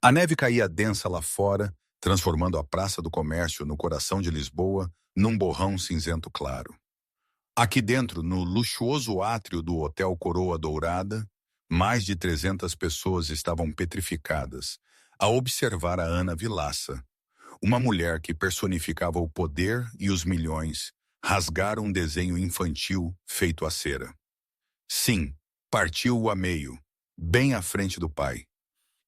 A neve caía densa lá fora, transformando a Praça do Comércio no coração de Lisboa num borrão cinzento claro. Aqui dentro, no luxuoso átrio do Hotel Coroa Dourada, mais de 300 pessoas estavam petrificadas a observar a Ana Vilaça, uma mulher que personificava o poder e os milhões, rasgar um desenho infantil feito à cera. Sim, partiu-o a meio, bem à frente do pai.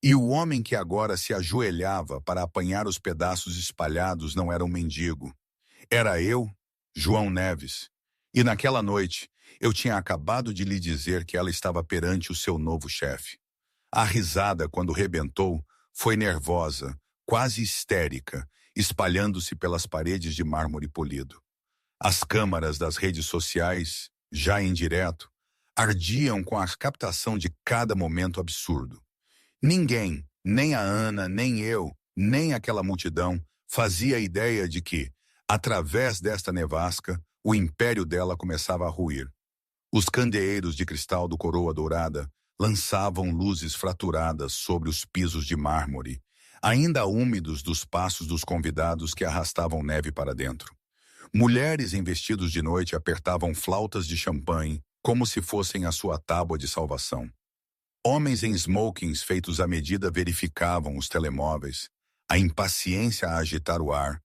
E o homem que agora se ajoelhava para apanhar os pedaços espalhados não era um mendigo. Era eu, João Neves. E naquela noite, eu tinha acabado de lhe dizer que ela estava perante o seu novo chefe. A risada, quando rebentou, foi nervosa, quase histérica, espalhando-se pelas paredes de mármore polido. As câmaras das redes sociais, já em direto, ardiam com a captação de cada momento absurdo. Ninguém, nem a Ana, nem eu, nem aquela multidão, fazia ideia de que, através desta nevasca, o império dela começava a ruir. Os candeeiros de cristal do Coroa Dourada lançavam luzes fraturadas sobre os pisos de mármore, ainda úmidos dos passos dos convidados que arrastavam neve para dentro. Mulheres em vestidos de noite apertavam flautas de champanhe como se fossem a sua tábua de salvação. Homens em smokings feitos à medida verificavam os telemóveis, a impaciência a agitar o ar,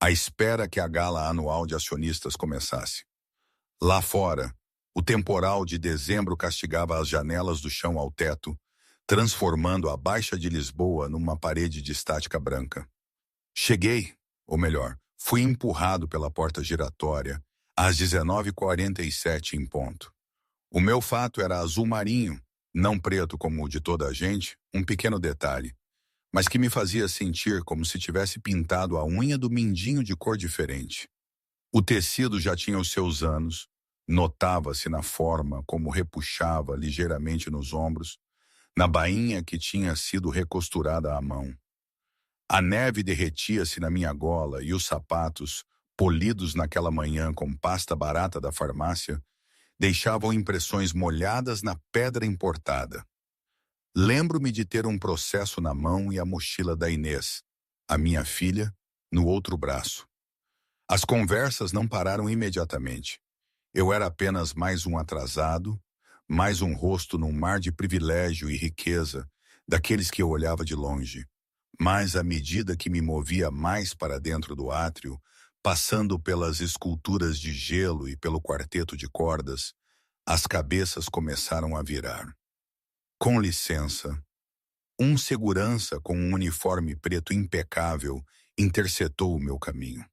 à espera que a gala anual de acionistas começasse. Lá fora, o temporal de dezembro castigava as janelas do chão ao teto, transformando a Baixa de Lisboa numa parede de estática branca. Cheguei, ou melhor, fui empurrado pela porta giratória, às 19h47 em ponto. O meu fato era azul marinho, não preto como o de toda a gente, um pequeno detalhe, mas que me fazia sentir como se tivesse pintado a unha do mindinho de cor diferente. O tecido já tinha os seus anos, notava-se na forma como repuxava ligeiramente nos ombros, na bainha que tinha sido recosturada à mão. A neve derretia-se na minha gola e os sapatos, polidos naquela manhã com pasta barata da farmácia, deixavam impressões molhadas na pedra importada. Lembro-me de ter um processo na mão e a mochila da Inês, a minha filha, no outro braço. As conversas não pararam imediatamente. Eu era apenas mais um atrasado, mais um rosto num mar de privilégio e riqueza, daqueles que eu olhava de longe. Mas à medida que me movia mais para dentro do átrio, passando pelas esculturas de gelo e pelo quarteto de cordas, as cabeças começaram a virar. Com licença, um segurança com um uniforme preto impecável interceptou o meu caminho.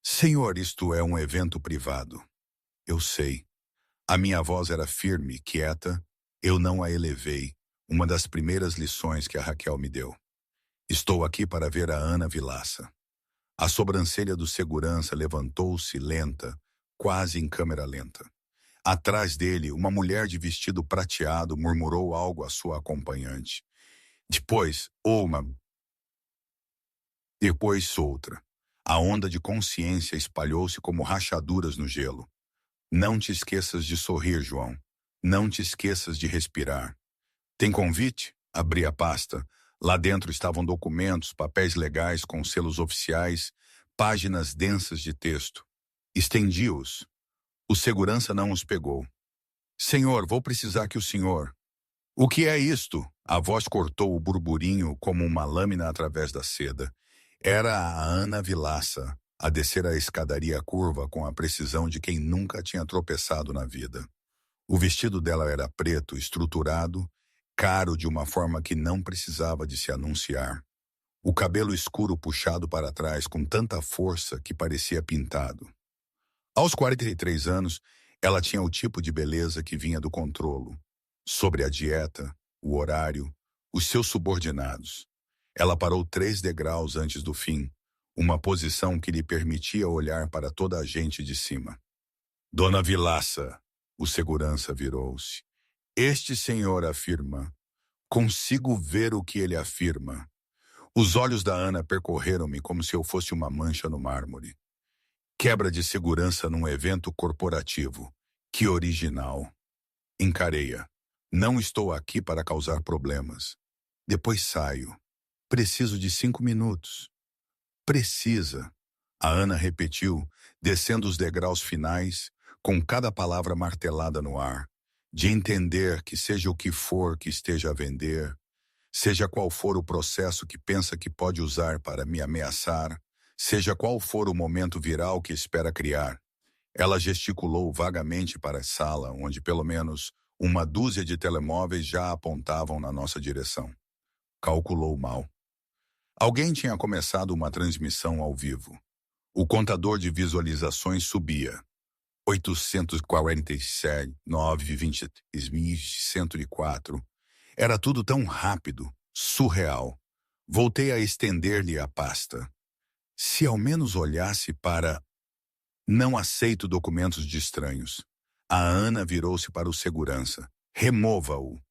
Senhor, isto é um evento privado. Eu sei. A minha voz era firme, quieta, eu não a elevei, uma das primeiras lições que a Raquel me deu. Estou aqui para ver a Ana Vilaça. A sobrancelha do segurança levantou-se lenta, quase em câmera lenta. Atrás dele, uma mulher de vestido prateado murmurou algo à sua acompanhante. Depois outra. A onda de consciência espalhou-se como rachaduras no gelo. Não te esqueças de sorrir, João. Não te esqueças de respirar. Tem convite? Abri a pasta. Lá dentro estavam documentos, papéis legais com selos oficiais, páginas densas de texto. Estendi-os. O segurança não os pegou. Senhor, vou precisar que o senhor... O que é isto? A voz cortou o burburinho como uma lâmina através da seda. Era a Ana Vilaça, a descer a escadaria curva com a precisão de quem nunca tinha tropeçado na vida. O vestido dela era preto, estruturado, caro de uma forma que não precisava de se anunciar. O cabelo escuro puxado para trás com tanta força que parecia pintado. Aos 43 anos, ela tinha o tipo de beleza que vinha do controlo. Sobre a dieta, o horário, os seus subordinados. Ela parou 3 degraus antes do fim, uma posição que lhe permitia olhar para toda a gente de cima. Dona Vilaça, o segurança virou-se. Este senhor afirma. Consigo ver o que ele afirma. Os olhos da Ana percorreram-me como se eu fosse uma mancha no mármore. Quebra de segurança num evento corporativo. Que original. Encarei-a. Não estou aqui para causar problemas. Depois saio. Preciso de 5 minutos. Precisa. A Ana repetiu, descendo os degraus finais, com cada palavra martelada no ar, de entender que seja o que for que esteja a vender, seja qual for o processo que pensa que pode usar para me ameaçar, seja qual for o momento viral que espera criar. Ela gesticulou vagamente para a sala, onde pelo menos uma dúzia de telemóveis já apontavam na nossa direção. Calculou mal. Alguém tinha começado uma transmissão ao vivo. O contador de visualizações subia. 847.923.104. Era tudo tão rápido, surreal. Voltei a estender-lhe a pasta. Se ao menos olhasse para... Não aceito documentos de estranhos. A Ana virou-se para o segurança. Remova-o.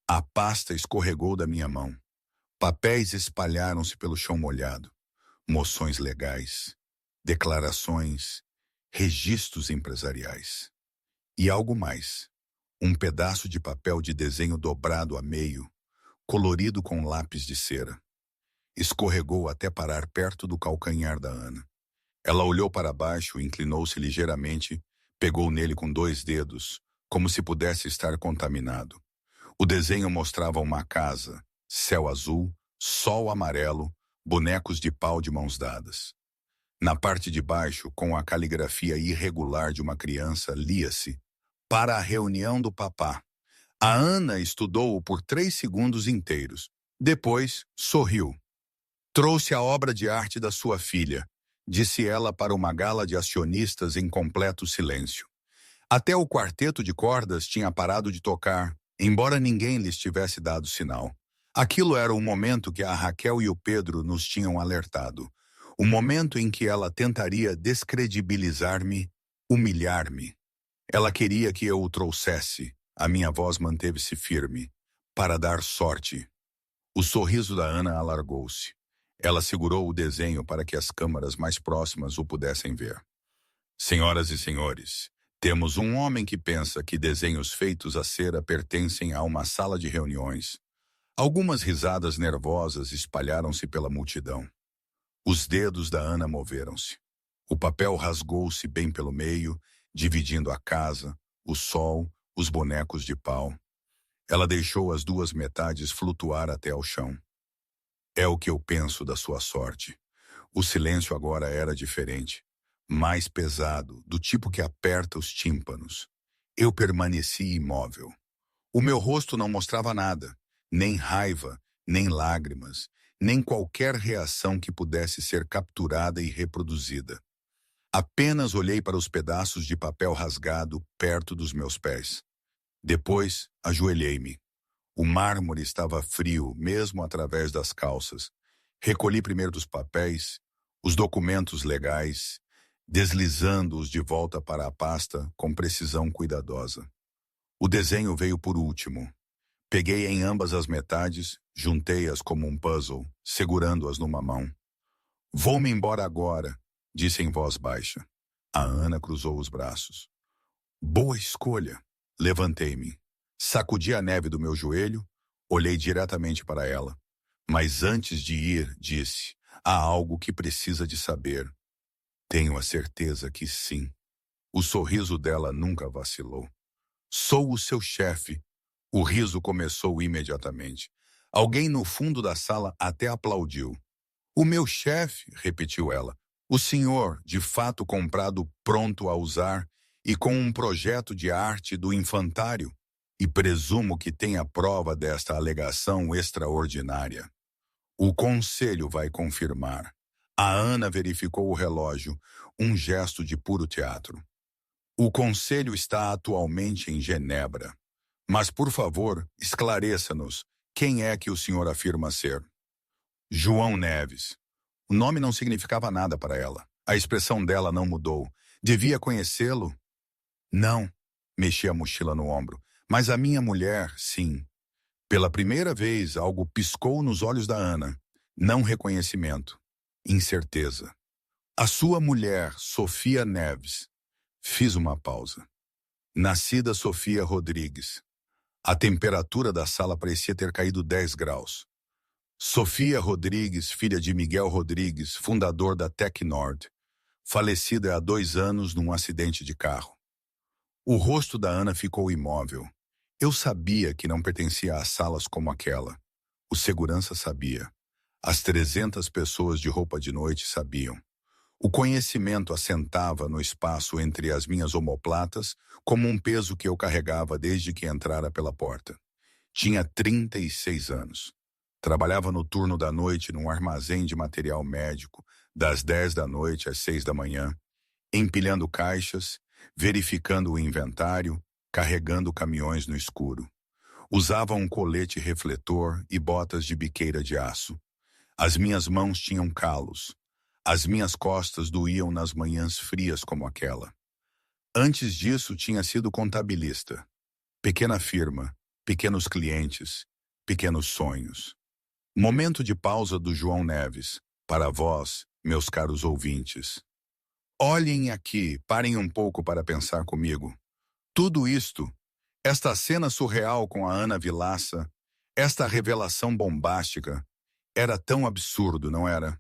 A pasta escorregou da minha mão. Papéis espalharam-se pelo chão molhado. Moções legais, declarações, registros empresariais. E algo mais. Um pedaço de papel de desenho dobrado a meio, colorido com lápis de cera. Escorregou até parar perto do calcanhar da Ana. Ela olhou para baixo, inclinou-se ligeiramente, pegou nele com 2 dedos, como se pudesse estar contaminado. O desenho mostrava uma casa, céu azul, sol amarelo, bonecos de pau de mãos dadas. Na parte de baixo, com a caligrafia irregular de uma criança, lia-se: para a reunião do papá. A Ana estudou-o por 3 segundos inteiros. Depois, sorriu. Trouxe a obra de arte da sua filha, disse ela para uma gala de acionistas em completo silêncio. Até o quarteto de cordas tinha parado de tocar, embora ninguém lhes tivesse dado sinal. Aquilo era o momento que a Raquel e o Pedro nos tinham alertado. O momento em que ela tentaria descredibilizar-me, humilhar-me. Ela queria que eu o trouxesse. A minha voz manteve-se firme. Para dar sorte. O sorriso da Ana alargou-se. Ela segurou o desenho para que as câmaras mais próximas o pudessem ver. Senhoras e senhores, temos um homem que pensa que desenhos feitos a cera pertencem a uma sala de reuniões. Algumas risadas nervosas espalharam-se pela multidão. Os dedos da Ana moveram-se. O papel rasgou-se bem pelo meio, dividindo a casa, o sol, os bonecos de pau. Ela deixou as 2 metades flutuar até ao chão. É o que eu penso da sua sorte. O silêncio agora era diferente, mais pesado, do tipo que aperta os tímpanos. Eu permaneci imóvel. O meu rosto não mostrava nada, nem raiva, nem lágrimas, nem qualquer reação que pudesse ser capturada e reproduzida. Apenas olhei para os pedaços de papel rasgado perto dos meus pés. Depois, ajoelhei-me. O mármore estava frio, mesmo através das calças. Recolhi primeiro os papéis, os documentos legais, deslizando-os de volta para a pasta com precisão cuidadosa. O desenho veio por último. Peguei em ambas as metades, juntei-as como um puzzle, segurando-as numa mão. Vou-me embora agora, disse em voz baixa. A Ana cruzou os braços. Boa escolha. Levantei-me. Sacudi a neve do meu joelho, olhei diretamente para ela. Mas antes de ir, disse, há algo que precisa de saber. Tenho a certeza que sim. O sorriso dela nunca vacilou. Sou o seu chefe. O riso começou imediatamente. Alguém no fundo da sala até aplaudiu. O meu chefe, repetiu ela. O senhor, de fato comprado pronto a usar e com um projeto de arte do infantário. E presumo que tenha prova desta alegação extraordinária. O conselho vai confirmar. A Ana verificou o relógio, um gesto de puro teatro. O conselho está atualmente em Genebra. Mas, por favor, esclareça-nos. Quem é que o senhor afirma ser? João Neves. O nome não significava nada para ela. A expressão dela não mudou. Devia conhecê-lo? Não. Mexi a mochila no ombro. Mas a minha mulher, sim. Pela primeira vez, algo piscou nos olhos da Ana. Não reconhecimento. Incerteza. A sua mulher, Sofia Neves. Fiz uma pausa. Nascida Sofia Rodrigues. A temperatura da sala parecia ter caído 10 graus. Sofia Rodrigues, filha de Miguel Rodrigues, fundador da Tecnord, falecida há 2 anos num acidente de carro. O rosto da Ana ficou imóvel. Eu sabia que não pertencia a salas como aquela. O segurança sabia. As 300 pessoas de roupa de noite sabiam. O conhecimento assentava no espaço entre as minhas omoplatas como um peso que eu carregava desde que entrara pela porta. Tinha 36 anos. Trabalhava no turno da noite num armazém de material médico, das 10 da noite às 6 da manhã, empilhando caixas, verificando o inventário, carregando caminhões no escuro. Usava um colete refletor e botas de biqueira de aço. As minhas mãos tinham calos. As minhas costas doíam nas manhãs frias como aquela. Antes disso, tinha sido contabilista. Pequena firma, pequenos clientes, pequenos sonhos. Momento de pausa do João Neves, para vós, meus caros ouvintes. Olhem aqui, parem um pouco para pensar comigo. Tudo isto, esta cena surreal com a Ana Vilaça, esta revelação bombástica, era tão absurdo, não era?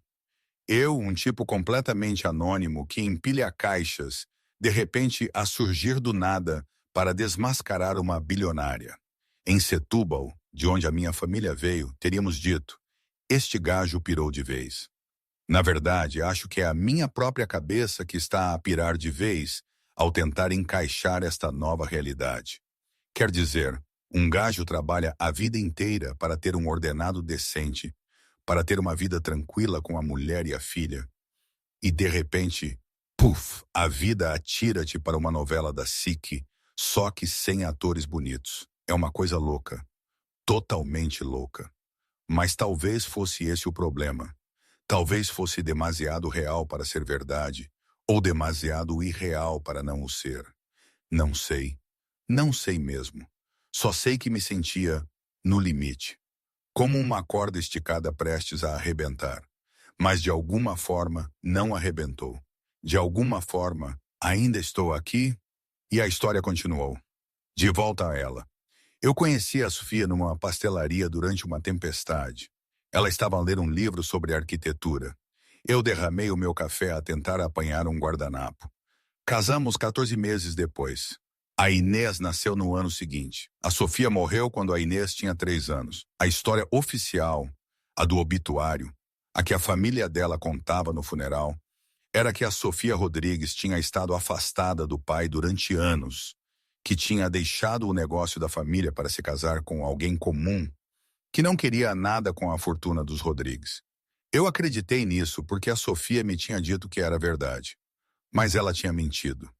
Eu, um tipo completamente anônimo que empilha caixas, de repente a surgir do nada para desmascarar uma bilionária. Em Setúbal, de onde a minha família veio, teríamos dito, este gajo pirou de vez. Na verdade, acho que é a minha própria cabeça que está a pirar de vez ao tentar encaixar esta nova realidade. Quer dizer, um gajo trabalha a vida inteira para ter um ordenado decente, para ter uma vida tranquila com a mulher e a filha. E de repente, puf, a vida atira-te para uma novela da SIC, só que sem atores bonitos. É uma coisa louca, totalmente louca. Mas talvez fosse esse o problema. Talvez fosse demasiado real para ser verdade, ou demasiado irreal para não o ser. Não sei. Não sei mesmo. Só sei que me sentia no limite, como uma corda esticada prestes a arrebentar. Mas de alguma forma não arrebentou. De alguma forma ainda estou aqui e a história continuou. De volta a ela. Eu conheci a Sofia numa pastelaria durante uma tempestade. Ela estava a ler um livro sobre arquitetura. Eu derramei o meu café a tentar apanhar um guardanapo. Casamos 14 meses depois. A Inês nasceu no ano seguinte. A Sofia morreu quando a Inês tinha 3 anos. A história oficial, a do obituário, a que a família dela contava no funeral, era que a Sofia Rodrigues tinha estado afastada do pai durante anos, que tinha deixado o negócio da família para se casar com alguém comum, que não queria nada com a fortuna dos Rodrigues. Eu acreditei nisso porque a Sofia me tinha dito que era verdade. Mas ela tinha mentido.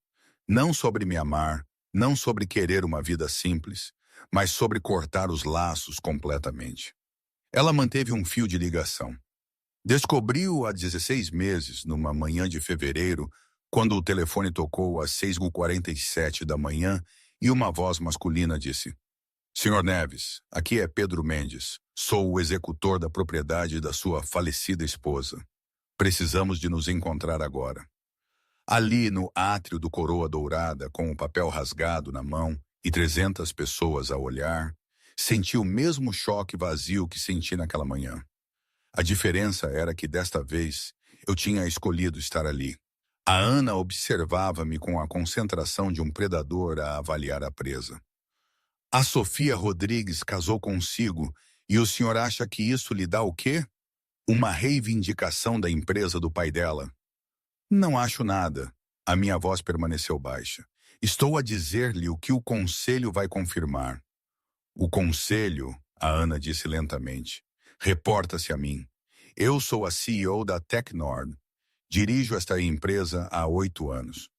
Não sobre me amar, não sobre querer uma vida simples, mas sobre cortar os laços completamente. Ela manteve um fio de ligação. Descobriu há 16 meses, numa manhã de fevereiro, quando o telefone tocou às 6h47 da manhã e uma voz masculina disse: Senhor Neves, aqui é Pedro Mendes. Sou o executor da propriedade da sua falecida esposa. Precisamos de nos encontrar agora. Ali no átrio do Coroa Dourada, com o papel rasgado na mão e 300 pessoas a olhar, senti o mesmo choque vazio que senti naquela manhã. A diferença era que desta vez eu tinha escolhido estar ali. A Ana observava-me com a concentração de um predador a avaliar a presa. A Sofia Rodrigues casou consigo e o senhor acha que isso lhe dá o quê? Uma reivindicação da empresa do pai dela? Não acho nada. A minha voz permaneceu baixa. Estou a dizer-lhe o que o conselho vai confirmar. O conselho, a Ana disse lentamente, reporta-se a mim. Eu sou a CEO da Tecnord. Dirijo esta empresa há 8 anos.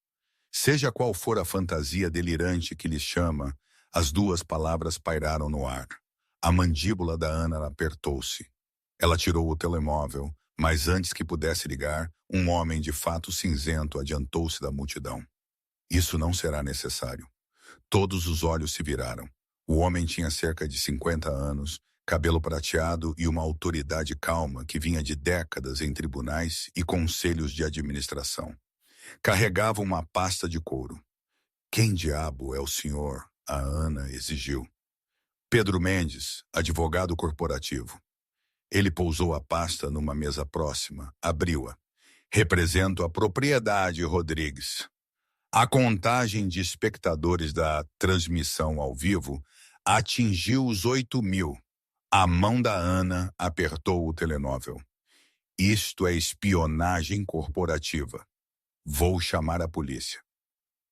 Seja qual for a fantasia delirante que lhe chama, as duas palavras pairaram no ar. A mandíbula da Ana apertou-se. Ela tirou o telemóvel, mas antes que pudesse ligar, um homem de fato cinzento adiantou-se da multidão. Isso não será necessário. Todos os olhos se viraram. O homem tinha cerca de 50 anos, cabelo prateado e uma autoridade calma que vinha de décadas em tribunais e conselhos de administração. Carregava uma pasta de couro. Quem diabo é o senhor? A Ana exigiu. Pedro Mendes, advogado corporativo. Ele pousou a pasta numa mesa próxima, abriu-a. Represento a propriedade, Rodrigues. A contagem de espectadores da transmissão ao vivo atingiu os 8.000. A mão da Ana apertou o telemóvel. Isto é espionagem corporativa. Vou chamar a polícia.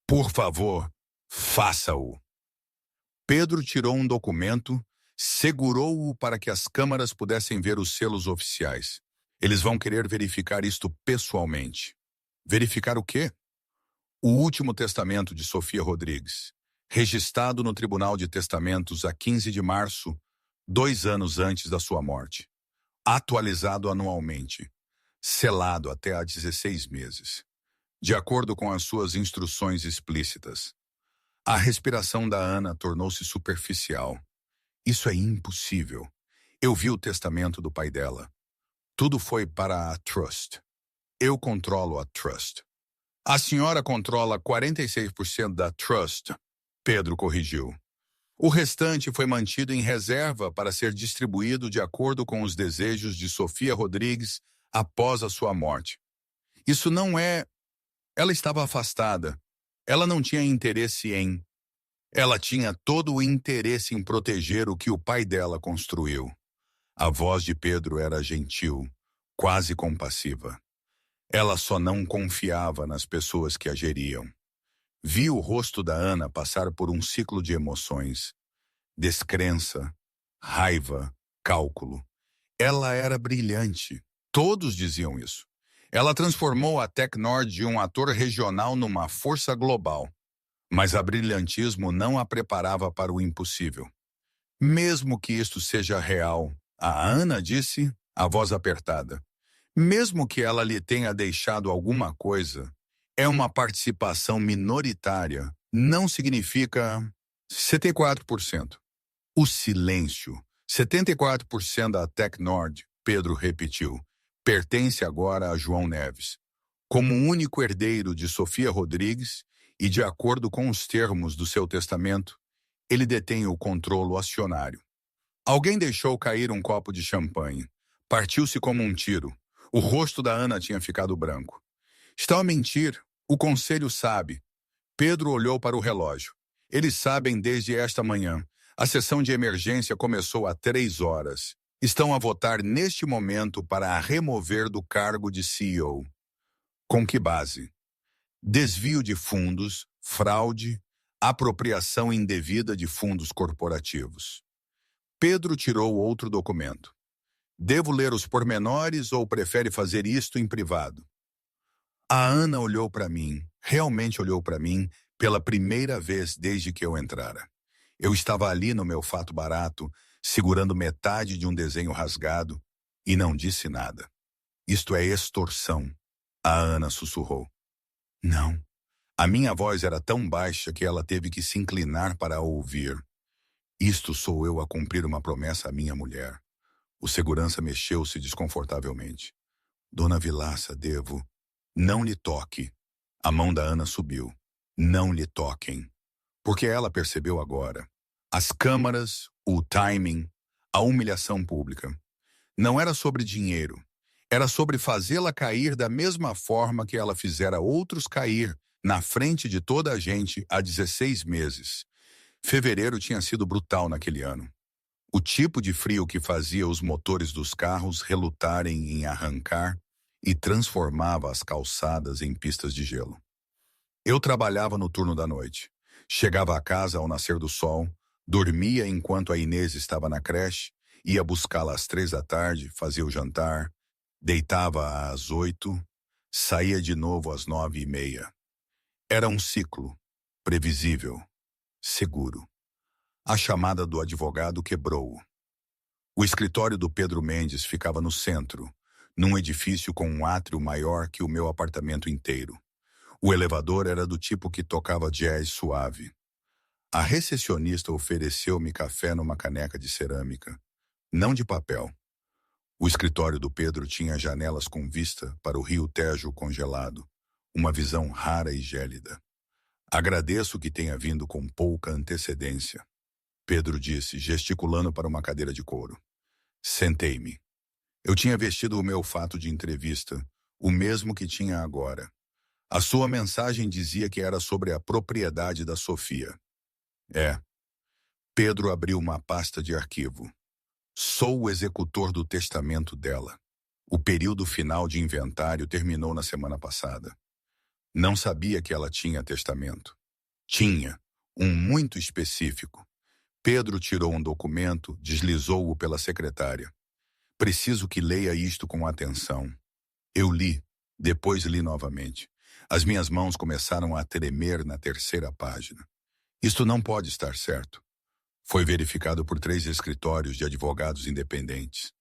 Por favor, faça-o. Pedro tirou um documento, segurou-o para que as câmaras pudessem ver os selos oficiais. Eles vão querer verificar isto pessoalmente. Verificar o quê? O último testamento de Sofia Rodrigues, registrado no Tribunal de Testamentos a 15 de março, 2 anos antes da sua morte. Atualizado anualmente, selado até há 16 meses, de acordo com as suas instruções explícitas. A respiração da Ana tornou-se superficial. Isso é impossível. Eu vi o testamento do pai dela. Tudo foi para a Trust. Eu controlo a Trust. A senhora controla 46% da Trust, Pedro corrigiu. O restante foi mantido em reserva para ser distribuído de acordo com os desejos de Sofia Rodrigues após a sua morte. Isso não é... Ela estava afastada. Ela não tinha interesse em... Ela tinha todo o interesse em proteger o que o pai dela construiu. A voz de Pedro era gentil, quase compassiva. Ela só não confiava nas pessoas que a geriam. Vi o rosto da Ana passar por um ciclo de emoções. Descrença, raiva, cálculo. Ela era brilhante. Todos diziam isso. Ela transformou a Tecnord de um ator regional numa força global. Mas a brilhantismo não a preparava para o impossível. Mesmo que isto seja real, a Ana disse, a voz apertada. Mesmo que ela lhe tenha deixado alguma coisa, é uma participação minoritária. Não significa 74%. O silêncio. 74% da Tecnord, Pedro repetiu, pertence agora a João Neves. Como único herdeiro de Sofia Rodrigues e de acordo com os termos do seu testamento, ele detém o controle acionário. Alguém deixou cair um copo de champanhe. Partiu-se como um tiro. O rosto da Ana tinha ficado branco. Está a mentir. O conselho sabe. Pedro olhou para o relógio. Eles sabem desde esta manhã. A sessão de emergência começou há 3 horas. Estão a votar neste momento para a remover do cargo de CEO. Com que base? Desvio de fundos, fraude, apropriação indevida de fundos corporativos. Pedro tirou outro documento. Devo ler os pormenores ou prefere fazer isto em privado? A Ana olhou para mim, realmente olhou para mim, pela primeira vez desde que eu entrara. Eu estava ali no meu fato barato, segurando metade de um desenho rasgado, e não disse nada. Isto é extorsão, a Ana sussurrou. Não. A minha voz era tão baixa que ela teve que se inclinar para a ouvir. Isto sou eu a cumprir uma promessa à minha mulher. O segurança mexeu-se desconfortavelmente. Dona Vilaça, devo... Não lhe toque. A mão da Ana subiu. Não lhe toquem. Porque ela percebeu agora. As câmaras, o timing, a humilhação pública. Não era sobre dinheiro. Era sobre fazê-la cair da mesma forma que ela fizera outros cair na frente de toda a gente há 16 meses. Fevereiro tinha sido brutal naquele ano. O tipo de frio que fazia os motores dos carros relutarem em arrancar e transformava as calçadas em pistas de gelo. Eu trabalhava no turno da noite. Chegava a casa ao nascer do sol, dormia enquanto a Inês estava na creche, ia buscá-la às 3 da tarde, fazia o jantar, deitava às 8, saía de novo às 9:30. Era um ciclo, previsível, seguro. A chamada do advogado quebrou-o. O escritório do Pedro Mendes ficava no centro, num edifício com um átrio maior que o meu apartamento inteiro. O elevador era do tipo que tocava jazz suave. A recepcionista ofereceu-me café numa caneca de cerâmica, não de papel. O escritório do Pedro tinha janelas com vista para o rio Tejo congelado, uma visão rara e gélida. Agradeço que tenha vindo com pouca antecedência, Pedro disse, gesticulando para uma cadeira de couro. Sentei-me. Eu tinha vestido o meu fato de entrevista, o mesmo que tinha agora. A sua mensagem dizia que era sobre a propriedade da Sofia. É. Pedro abriu uma pasta de arquivo. Sou o executor do testamento dela. O período final de inventário terminou na semana passada. Não sabia que ela tinha testamento. Tinha. Um muito específico. Pedro tirou um documento, deslizou-o pela secretária. Preciso que leia isto com atenção. Eu li, depois li novamente. As minhas mãos começaram a tremer na terceira página. Isto não pode estar certo. Foi verificado por 3 escritórios de advogados independentes.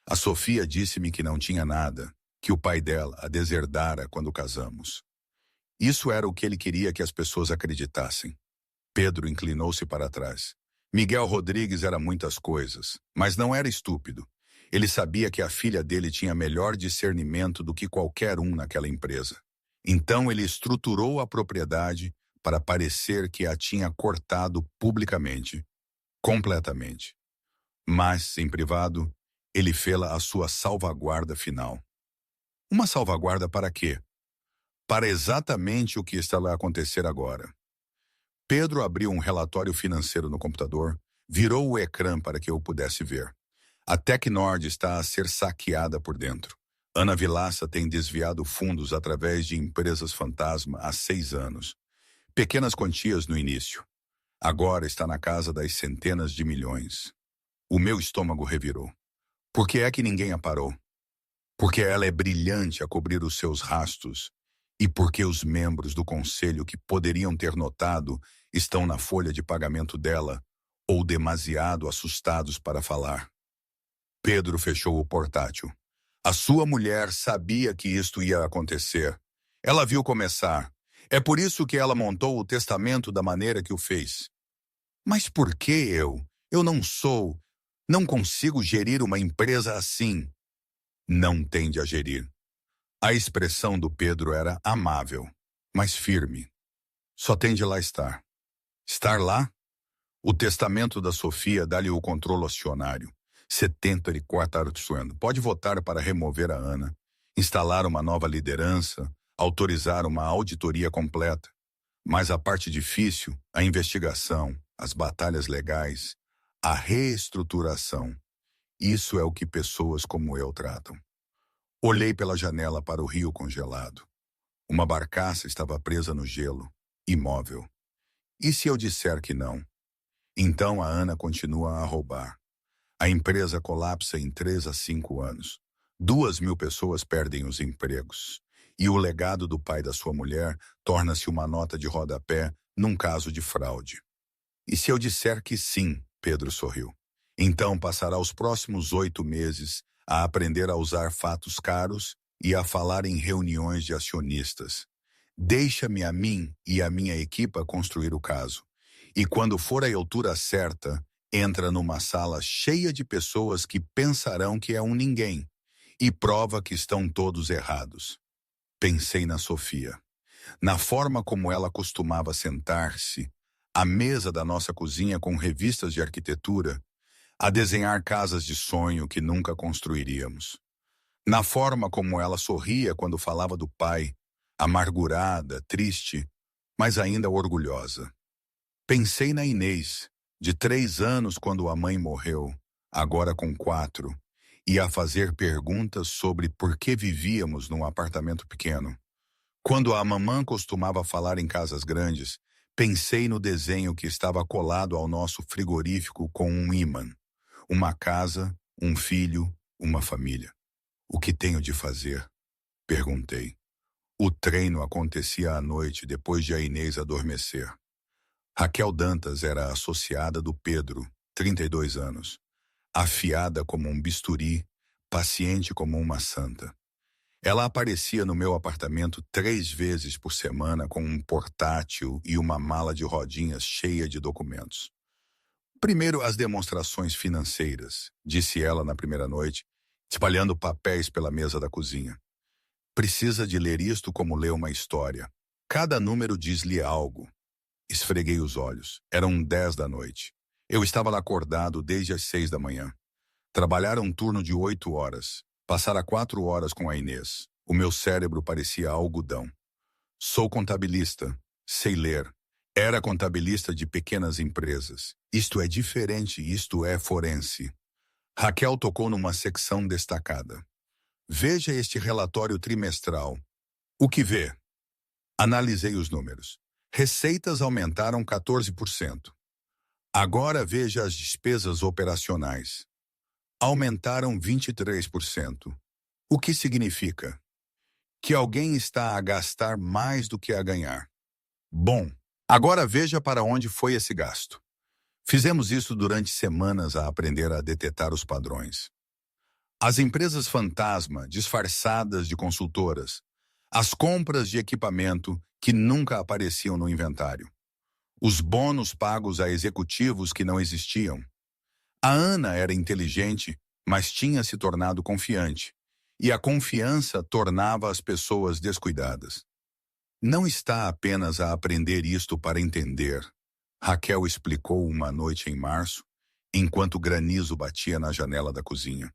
A Sofia disse-me que não tinha nada, que o pai dela a deserdara quando casamos. Isso era o que ele queria que as pessoas acreditassem. Pedro inclinou-se para trás. Miguel Rodrigues era muitas coisas, mas não era estúpido. Ele sabia que a filha dele tinha melhor discernimento do que qualquer um naquela empresa. Então ele estruturou a propriedade para parecer que a tinha cortado publicamente, completamente. Mas, em privado, ele fê-la a sua salvaguarda final. Uma salvaguarda para quê? Para exatamente o que está a acontecer agora. Pedro abriu um relatório financeiro no computador, virou o ecrã para que eu pudesse ver. A Tecnord está a ser saqueada por dentro. Ana Vilaça tem desviado fundos através de empresas fantasma há 6 anos. Pequenas quantias no início. Agora está na casa das centenas de milhões. O meu estômago revirou. Por que é que ninguém a parou? Porque ela é brilhante a cobrir os seus rastos e porque os membros do conselho que poderiam ter notado estão na folha de pagamento dela ou demasiado assustados para falar. Pedro fechou o portátil. A sua mulher sabia que isto ia acontecer. Ela viu começar. É por isso que ela montou o testamento da maneira que o fez. Mas por que eu? Eu não consigo gerir uma empresa assim. Não tende a gerir. A expressão do Pedro era amável, mas firme. Só tem de lá estar. Estar lá? O testamento da Sofia dá-lhe o controle acionário. 74%. Pode votar para remover a Ana, instalar uma nova liderança, autorizar uma auditoria completa. Mas a parte difícil, a investigação, as batalhas legais, a reestruturação, isso é o que pessoas como eu tratam. Olhei pela janela para o rio congelado. Uma barcaça estava presa no gelo, imóvel. E se eu disser que não? Então a Ana continua a roubar. A empresa colapsa em 3 a 5 anos. 2.000 pessoas perdem os empregos. E o legado do pai da sua mulher torna-se uma nota de rodapé num caso de fraude. E se eu disser que sim, Pedro sorriu. Então passará os próximos 8 meses a aprender a usar fatos caros e a falar em reuniões de acionistas. Deixa-me a mim e a minha equipa construir o caso. E quando for a altura certa, entra numa sala cheia de pessoas que pensarão que é um ninguém e prova que estão todos errados. Pensei na Sofia, na forma como ela costumava sentar-se, à mesa da nossa cozinha com revistas de arquitetura, a desenhar casas de sonho que nunca construiríamos. Na forma como ela sorria quando falava do pai, amargurada, triste, mas ainda orgulhosa. Pensei na Inês, de 3 anos quando a mãe morreu, agora com 4, e a fazer perguntas sobre por que vivíamos num apartamento pequeno. Quando a mamã costumava falar em casas grandes, pensei no desenho que estava colado ao nosso frigorífico com um ímã. Uma casa, um filho, uma família. O que tenho de fazer? Perguntei. O treino acontecia à noite depois de a Inês adormecer. Raquel Dantas era associada do Pedro, 32 anos. Afiada como um bisturi, paciente como uma santa. Ela aparecia no meu apartamento 3 vezes por semana com um portátil e uma mala de rodinhas cheia de documentos. Primeiro as demonstrações financeiras, disse ela na primeira noite, espalhando papéis pela mesa da cozinha. Precisa de ler isto como lê uma história. Cada número diz-lhe algo. Esfreguei os olhos. Eram 10 da noite. Eu estava lá acordado desde as 6 da manhã. Trabalhara um turno de 8 horas. Passara 4 horas com a Inês. O meu cérebro parecia algodão. Sou contabilista, sei ler. Era contabilista de pequenas empresas. Isto é diferente, isto é forense. Raquel tocou numa secção destacada. Veja este relatório trimestral. O que vê? Analisei os números. Receitas aumentaram 14%. Agora veja as despesas operacionais. Aumentaram 23%. O que significa? Que alguém está a gastar mais do que a ganhar. Bom, agora veja para onde foi esse gasto. Fizemos isso durante semanas a aprender a detectar os padrões. As empresas fantasma, disfarçadas de consultoras. As compras de equipamento que nunca apareciam no inventário. Os bônus pagos a executivos que não existiam. A Ana era inteligente, mas tinha se tornado confiante. E a confiança tornava as pessoas descuidadas. Não está apenas a aprender isto para entender. Raquel explicou uma noite em março, enquanto o granizo batia na janela da cozinha.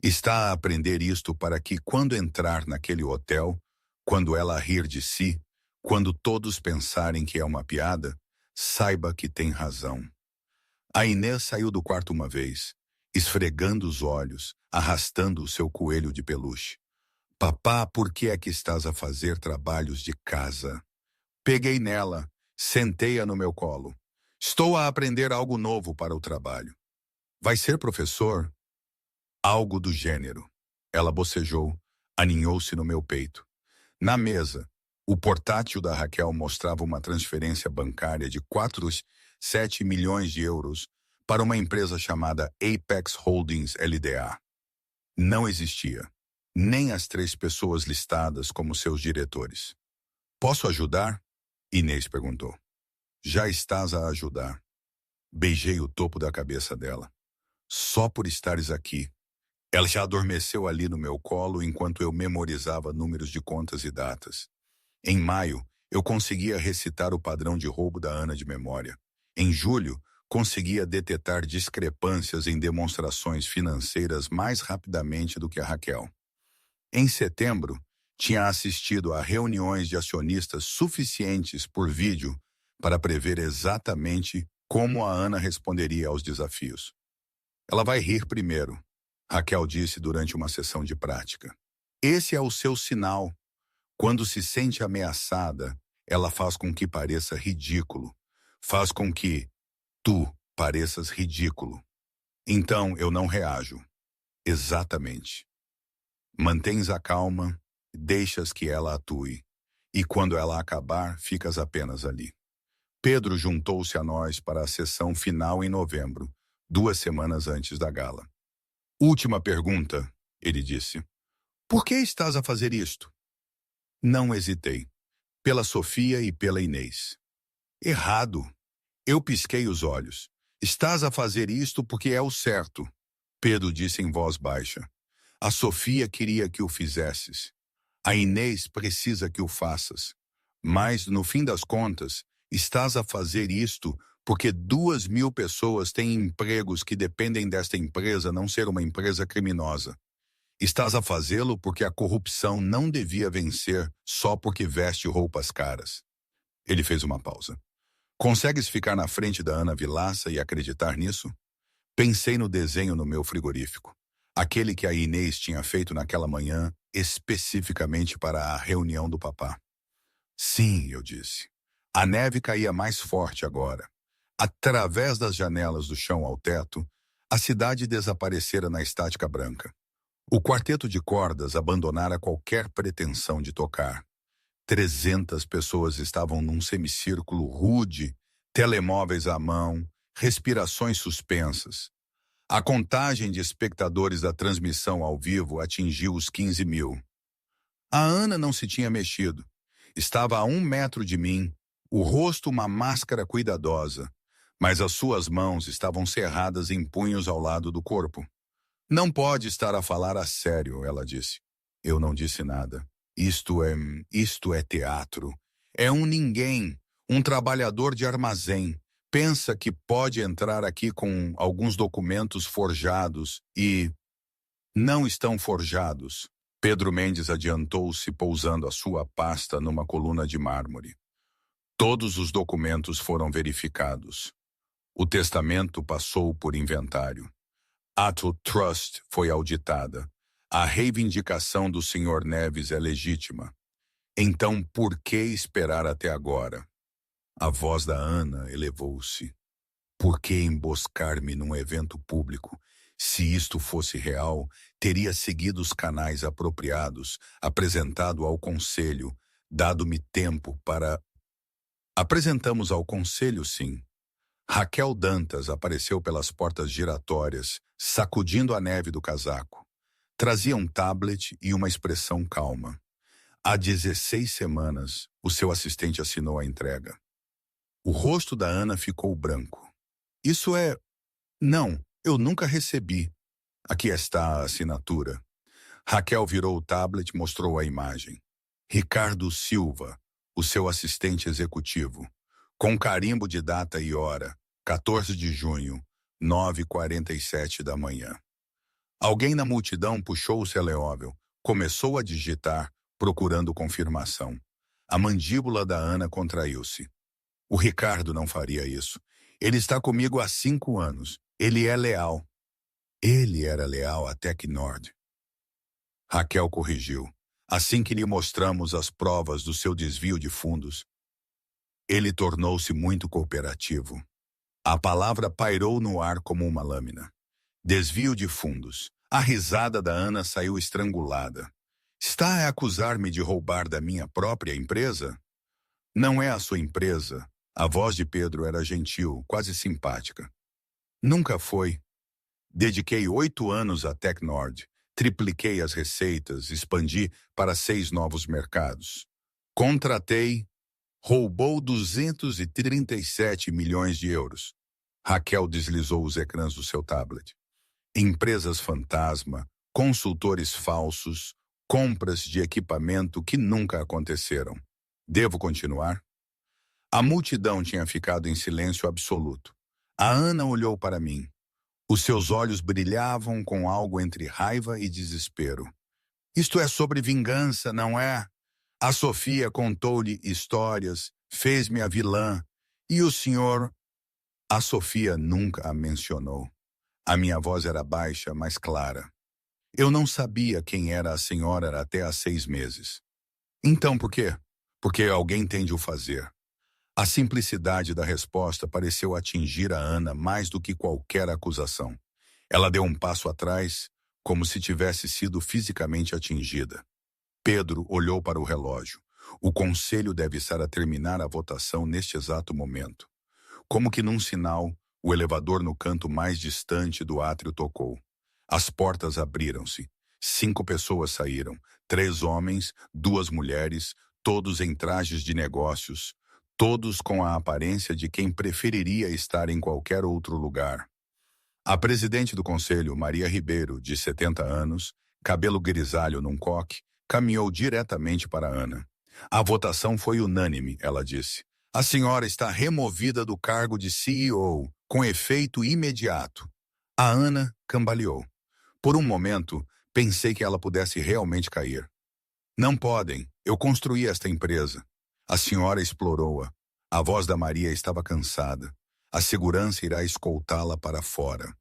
Está a aprender isto para que, quando entrar naquele hotel, quando ela rir de si, quando todos pensarem que é uma piada, saiba que tem razão. A Inês saiu do quarto uma vez, esfregando os olhos, arrastando o seu coelho de peluche. Papá, por que é que estás a fazer trabalhos de casa? Peguei nela, sentei-a no meu colo. Estou a aprender algo novo para o trabalho. Vai ser professor? Algo do gênero. Ela bocejou, aninhou-se no meu peito. Na mesa, o portátil da Raquel mostrava uma transferência bancária de 7 milhões de euros para uma empresa chamada Apex Holdings LDA. Não existia, nem as 3 pessoas listadas como seus diretores. Posso ajudar? Inês perguntou. Já estás a ajudar. Beijei o topo da cabeça dela. Só por estares aqui. Ela já adormeceu ali no meu colo enquanto eu memorizava números de contas e datas. Em maio, eu conseguia recitar o padrão de roubo da Ana de memória. Em julho, conseguia detectar discrepâncias em demonstrações financeiras mais rapidamente do que a Raquel. Em setembro, tinha assistido a reuniões de acionistas suficientes por vídeo para prever exatamente como a Ana responderia aos desafios. Ela vai rir primeiro, Raquel disse durante uma sessão de prática. Esse é o seu sinal. Quando se sente ameaçada, ela faz com que pareça ridículo. Faz com que tu pareças ridículo. Então eu não reajo. Exatamente. Mantens a calma, deixas que ela atue. E quando ela acabar, ficas apenas ali. Pedro juntou-se a nós para a sessão final em novembro, 2 semanas antes da gala. Última pergunta, ele disse. Por que estás a fazer isto? Não hesitei. Pela Sofia e pela Inês. Errado. Eu pisquei os olhos. Estás a fazer isto porque é o certo, Pedro disse em voz baixa. A Sofia queria que o fizesses. A Inês precisa que o faças. Mas, no fim das contas, estás a fazer isto porque 2.000 pessoas têm empregos que dependem desta empresa não ser uma empresa criminosa. Estás a fazê-lo porque a corrupção não devia vencer só porque veste roupas caras. Ele fez uma pausa. Consegues ficar na frente da Ana Vilaça e acreditar nisso? Pensei no desenho no meu frigorífico. Aquele que a Inês tinha feito naquela manhã, especificamente para a reunião do papá. Sim, eu disse. A neve caía mais forte agora. Através das janelas do chão ao teto, a cidade desaparecera na estática branca. O quarteto de cordas abandonara qualquer pretensão de tocar. 300 pessoas estavam num semicírculo rude, telemóveis à mão, respirações suspensas. A contagem de espectadores da transmissão ao vivo atingiu os 15.000. A Ana não se tinha mexido. Estava a 1 metro de mim, o rosto uma máscara cuidadosa, mas as suas mãos estavam cerradas em punhos ao lado do corpo. Não pode estar a falar a sério, ela disse. Eu não disse nada. Isto é teatro. É um ninguém, um trabalhador de armazém. Pensa que pode entrar aqui com alguns documentos forjados e... Não estão forjados. Pedro Mendes adiantou-se, pousando a sua pasta numa coluna de mármore. Todos os documentos foram verificados. O testamento passou por inventário. A Trust foi auditada. A reivindicação do Sr. Neves é legítima. Então, por que esperar até agora? A voz da Ana elevou-se. Por que emboscar-me num evento público? Se isto fosse real, teria seguido os canais apropriados, apresentado ao conselho, dado-me tempo para... Apresentamos ao conselho, sim. Raquel Dantas apareceu pelas portas giratórias, sacudindo a neve do casaco. Trazia um tablet e uma expressão calma. Há 16 semanas, o seu assistente assinou a entrega. O rosto da Ana ficou branco. Isso é... Não, eu nunca recebi. Aqui está a assinatura. Raquel virou o tablet e mostrou a imagem. Ricardo Silva, o seu assistente executivo. Com carimbo de data e hora, 14 de junho, 9h47 da manhã. Alguém na multidão puxou o telemóvel, começou a digitar, procurando confirmação. A mandíbula da Ana contraiu-se. O Ricardo não faria isso. Ele está comigo há 5 anos. Ele é leal. Ele era leal a Tecnord. Raquel corrigiu. Assim que lhe mostramos as provas do seu desvio de fundos, ele tornou-se muito cooperativo. A palavra pairou no ar como uma lâmina. Desvio de fundos. A risada da Ana saiu estrangulada. Está a acusar-me de roubar da minha própria empresa? Não é a sua empresa. A voz de Pedro era gentil, quase simpática. Nunca foi. Dediquei 8 anos à Tecnord. Tripliquei as receitas, expandi para 6 novos mercados. Contratei... Roubou 237 milhões de euros. Raquel deslizou os ecrãs do seu tablet. Empresas fantasma, consultores falsos, compras de equipamento que nunca aconteceram. Devo continuar? A multidão tinha ficado em silêncio absoluto. A Ana olhou para mim. Os seus olhos brilhavam com algo entre raiva e desespero. Isto é sobre vingança, não é? A Sofia contou-lhe histórias, fez-me a vilã. E o senhor... A Sofia nunca a mencionou. A minha voz era baixa, mas clara. Eu não sabia quem era a senhora até há 6 meses. Então por quê? Porque alguém tem de o fazer. A simplicidade da resposta pareceu atingir a Ana mais do que qualquer acusação. Ela deu um passo atrás, como se tivesse sido fisicamente atingida. Pedro olhou para o relógio. O conselho deve estar a terminar a votação neste exato momento. Como que num sinal, o elevador no canto mais distante do átrio tocou. As portas abriram-se. 5 pessoas saíram. 3 homens, 2 mulheres, todos em trajes de negócios, todos com a aparência de quem preferiria estar em qualquer outro lugar. A presidente do conselho, Maria Ribeiro, de 70 anos, cabelo grisalho num coque, caminhou diretamente para Ana. A votação foi unânime, ela disse. A senhora está removida do cargo de CEO, com efeito imediato. A Ana cambaleou. Por um momento, pensei que ela pudesse realmente cair. Não podem, eu construí esta empresa. A senhora explorou-a. A voz da Maria estava cansada. A segurança irá escoltá-la para fora.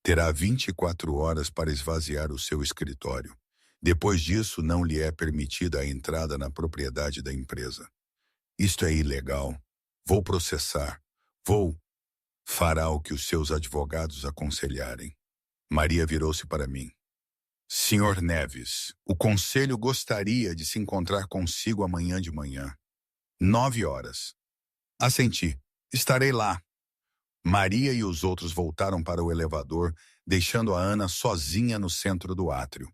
Terá 24 horas para esvaziar o seu escritório. Depois disso, não lhe é permitida a entrada na propriedade da empresa. Isto é ilegal. Vou processar. Fará o que os seus advogados aconselharem. Maria virou-se para mim. Senhor Neves, o conselho gostaria de se encontrar consigo amanhã de manhã. 9 horas. Assenti. Estarei lá. Maria e os outros voltaram para o elevador, deixando a Ana sozinha no centro do átrio.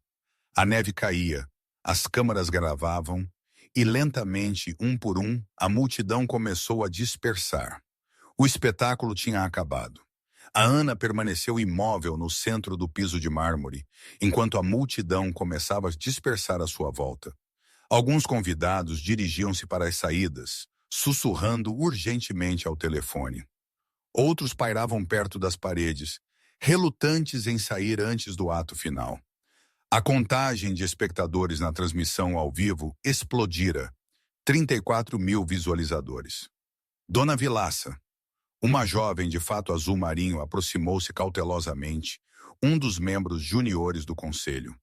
A neve caía, as câmaras gravavam, e lentamente, um por um, a multidão começou a dispersar. O espetáculo tinha acabado. A Ana permaneceu imóvel no centro do piso de mármore, enquanto a multidão começava a dispersar à sua volta. Alguns convidados dirigiam-se para as saídas, sussurrando urgentemente ao telefone. Outros pairavam perto das paredes, relutantes em sair antes do ato final. A contagem de espectadores na transmissão ao vivo explodira. 34 mil visualizadores. Dona Vilaça, uma jovem de fato azul marinho, aproximou-se cautelosamente, um dos membros juniores do conselho.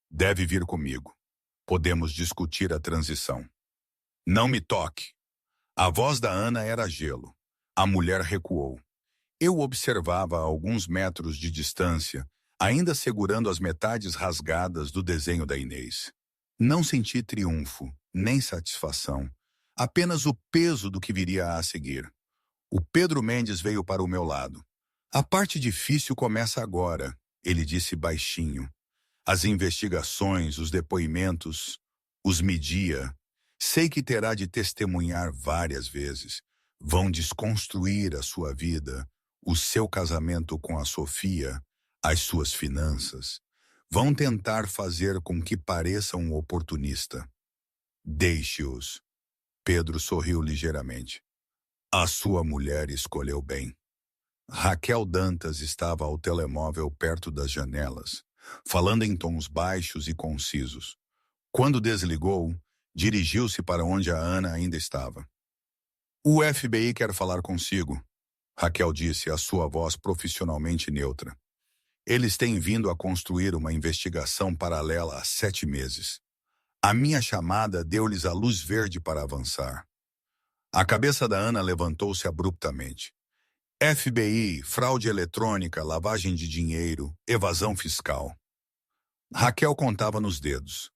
Deve vir comigo. Podemos discutir a transição. Não me toque. A voz da Ana era gelo. A mulher recuou. Eu observava a alguns metros de distância, ainda segurando as metades rasgadas do desenho da Inês. Não senti triunfo, nem satisfação, apenas o peso do que viria a seguir. O Pedro Mendes veio para o meu lado. A parte difícil começa agora, ele disse baixinho. As investigações, os depoimentos, os media. Sei que terá de testemunhar várias vezes. Vão desconstruir a sua vida, o seu casamento com a Sofia, as suas finanças. Vão tentar fazer com que pareça um oportunista. Deixe-os. Pedro sorriu ligeiramente. A sua mulher escolheu bem. Raquel Dantas estava ao telemóvel perto das janelas, falando em tons baixos e concisos. Quando desligou, dirigiu-se para onde a Ana ainda estava. O FBI quer falar consigo, Raquel disse, a sua voz profissionalmente neutra. Eles têm vindo a construir uma investigação paralela há 7 meses. A minha chamada deu-lhes a luz verde para avançar. A cabeça da Ana levantou-se abruptamente. FBI, fraude eletrônica, lavagem de dinheiro, evasão fiscal. Raquel contava nos dedos.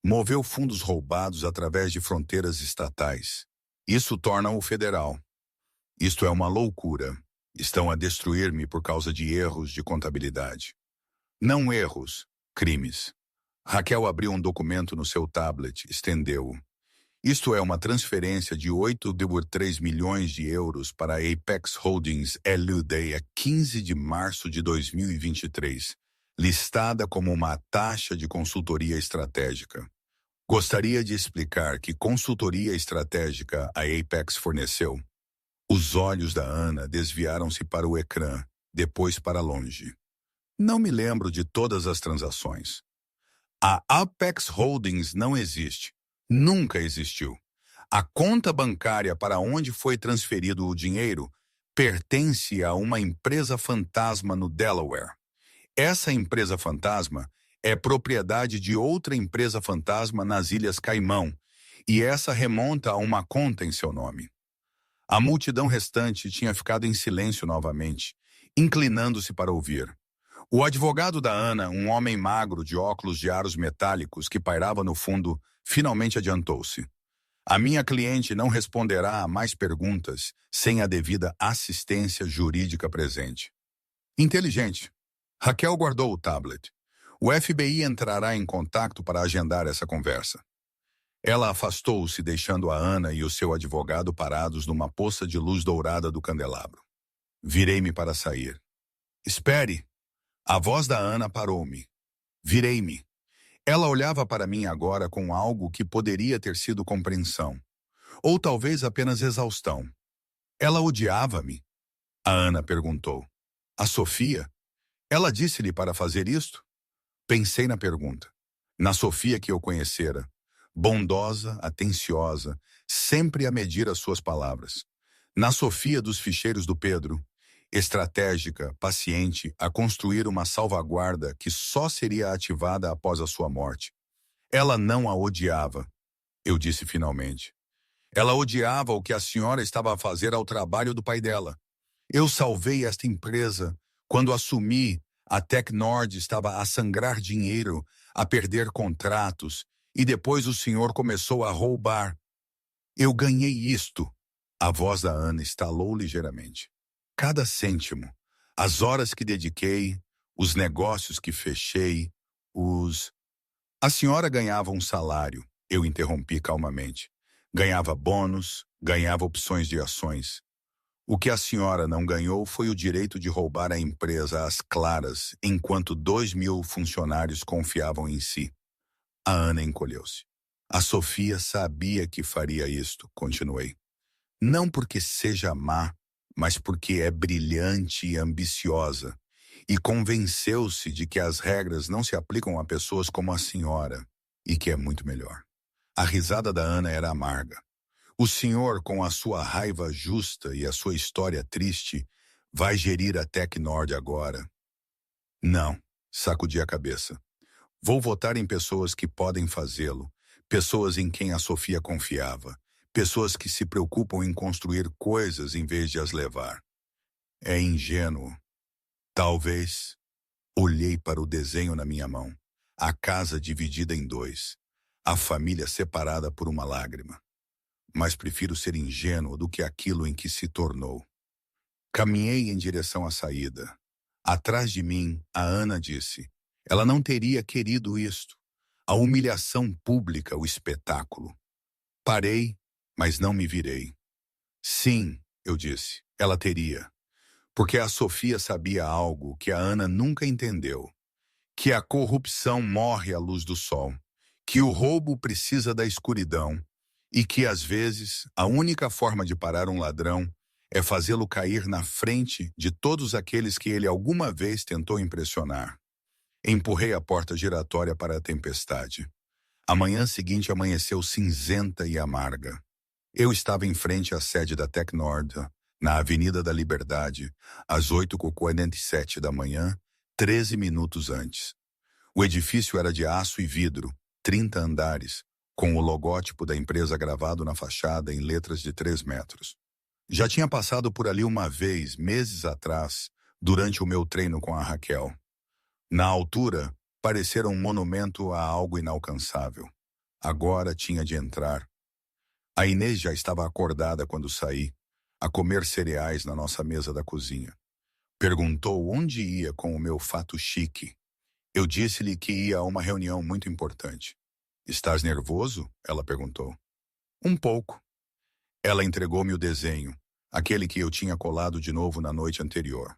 Moveu fundos roubados através de fronteiras estatais. Isso torna-o federal. Isto é uma loucura. Estão a destruir-me por causa de erros de contabilidade. Não erros, crimes. Raquel abriu um documento no seu tablet, estendeu-o. Isto é uma transferência de 8,3 milhões de euros para a Apex Holdings LLC a 15 de março de 2023, listada como uma taxa de consultoria estratégica. Gostaria de explicar que consultoria estratégica a Apex forneceu? Os olhos da Ana desviaram-se para o ecrã, depois para longe. Não me lembro de todas as transações. A Apex Holdings não existe. Nunca existiu. A conta bancária para onde foi transferido o dinheiro pertence a uma empresa fantasma no Delaware. Essa empresa fantasma é propriedade de outra empresa fantasma nas Ilhas Caimão, e essa remonta a uma conta em seu nome. A multidão restante tinha ficado em silêncio novamente, inclinando-se para ouvir. O advogado da Ana, um homem magro de óculos de aros metálicos que pairava no fundo, finalmente adiantou-se. A minha cliente não responderá a mais perguntas sem a devida assistência jurídica presente. Inteligente. Raquel guardou o tablet. O FBI entrará em contato para agendar essa conversa. Ela afastou-se, deixando a Ana e o seu advogado parados numa poça de luz dourada do candelabro. Virei-me para sair. Espere! A voz da Ana parou-me. Virei-me. Ela olhava para mim agora com algo que poderia ter sido compreensão. Ou talvez apenas exaustão. Ela odiava-me? A Ana perguntou. A Sofia? Ela disse-lhe para fazer isto? Pensei na pergunta. Na Sofia que eu conhecera. Bondosa, atenciosa, sempre a medir as suas palavras. Na Sofia dos ficheiros do Pedro. Estratégica, paciente, a construir uma salvaguarda que só seria ativada após a sua morte. Ela não a odiava, eu disse finalmente. Ela odiava o que a senhora estava a fazer ao trabalho do pai dela. Eu salvei esta empresa. Quando assumi, a Tecnord estava a sangrar dinheiro, a perder contratos, e depois o senhor começou a roubar. Eu ganhei isto. A voz da Ana estalou ligeiramente. Cada cêntimo, as horas que dediquei, os negócios que fechei, A senhora ganhava um salário, eu interrompi calmamente. Ganhava bônus, ganhava opções de ações. O que a senhora não ganhou foi o direito de roubar a empresa às claras, enquanto 2.000 funcionários confiavam em si. A Ana encolheu-se. A Sofia sabia que faria isto, continuei. Não porque seja má, mas porque é brilhante e ambiciosa. e convenceu-se de que as regras não se aplicam a pessoas como a senhora, e que é muito melhor. A risada da Ana era amarga. O senhor, com a sua raiva justa e a sua história triste, vai gerir a Tecnord agora? Não, sacudi a cabeça. Vou votar em pessoas que podem fazê-lo, pessoas em quem a Sofia confiava, pessoas que se preocupam em construir coisas em vez de as levar. É ingênuo. Talvez. Olhei para o desenho na minha mão. A casa dividida em dois. A família separada por uma lágrima. Mas prefiro ser ingênuo do que aquilo em que se tornou. Caminhei em direção à saída. Atrás de mim, a Ana disse. Ela não teria querido isto. A humilhação pública, o espetáculo. Parei, mas não me virei. Sim, eu disse, ela teria. Porque a Sofia sabia algo que a Ana nunca entendeu. Que a corrupção morre à luz do sol. Que o roubo precisa da escuridão. E que, às vezes, a única forma de parar um ladrão é fazê-lo cair na frente de todos aqueles que ele alguma vez tentou impressionar. Empurrei a porta giratória para a tempestade. A manhã seguinte amanheceu cinzenta e amarga. Eu estava em frente à sede da Tecnord, na Avenida da Liberdade, às 8h47 da manhã, 13 minutos antes. O edifício era de aço e vidro, 30 andares, com o logótipo da empresa gravado na fachada em letras de 3 metros. Já tinha passado por ali uma vez, meses atrás, durante o meu treino com a Raquel. Na altura, parecera um monumento a algo inalcançável. Agora tinha de entrar. A Inês já estava acordada quando saí, a comer cereais na nossa mesa da cozinha. Perguntou onde ia com o meu fato chique. Eu disse-lhe que ia a uma reunião muito importante. Estás nervoso? Ela perguntou. Um pouco. Ela entregou-me o desenho, aquele que eu tinha colado de novo na noite anterior.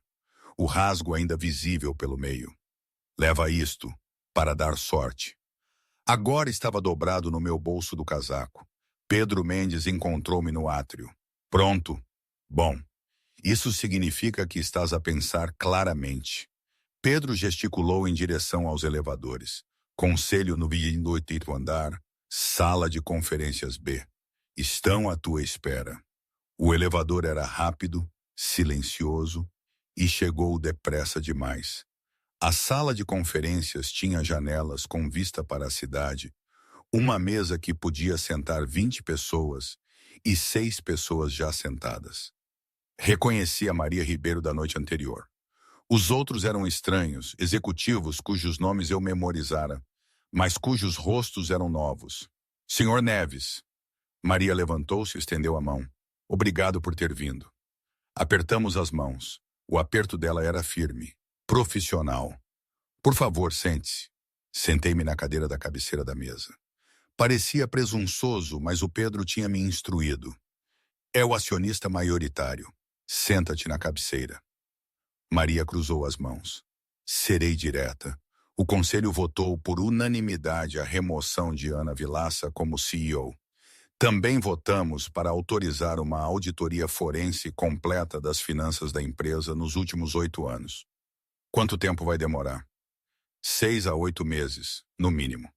O rasgo ainda visível pelo meio. Leva isto, para dar sorte. Agora estava dobrado no meu bolso do casaco. Pedro Mendes encontrou-me no átrio. Pronto. Bom, isso significa que estás a pensar claramente. Pedro gesticulou em direção aos elevadores. Conselho no 28º andar, sala de conferências B. Estão à tua espera. O elevador era rápido, silencioso e chegou depressa demais. A sala de conferências tinha janelas com vista para a cidade, uma mesa que podia sentar 20 pessoas e 6 pessoas já sentadas. Reconheci a Maria Ribeiro da noite anterior. Os outros eram estranhos, executivos cujos nomes eu memorizara, mas cujos rostos eram novos. Senhor Neves. Maria levantou-se e estendeu a mão. Obrigado por ter vindo. Apertamos as mãos. O aperto dela era firme, profissional. Por favor, sente-se. Sentei-me na cadeira da cabeceira da mesa. Parecia presunçoso, mas o Pedro tinha me instruído. É o acionista maioritário. Senta-te na cabeceira. Maria cruzou as mãos. Serei direta. O conselho votou por unanimidade a remoção de Ana Vilaça como CEO. Também votamos para autorizar uma auditoria forense completa das finanças da empresa nos últimos 8 anos. Quanto tempo vai demorar? 6 a 8 meses, no mínimo.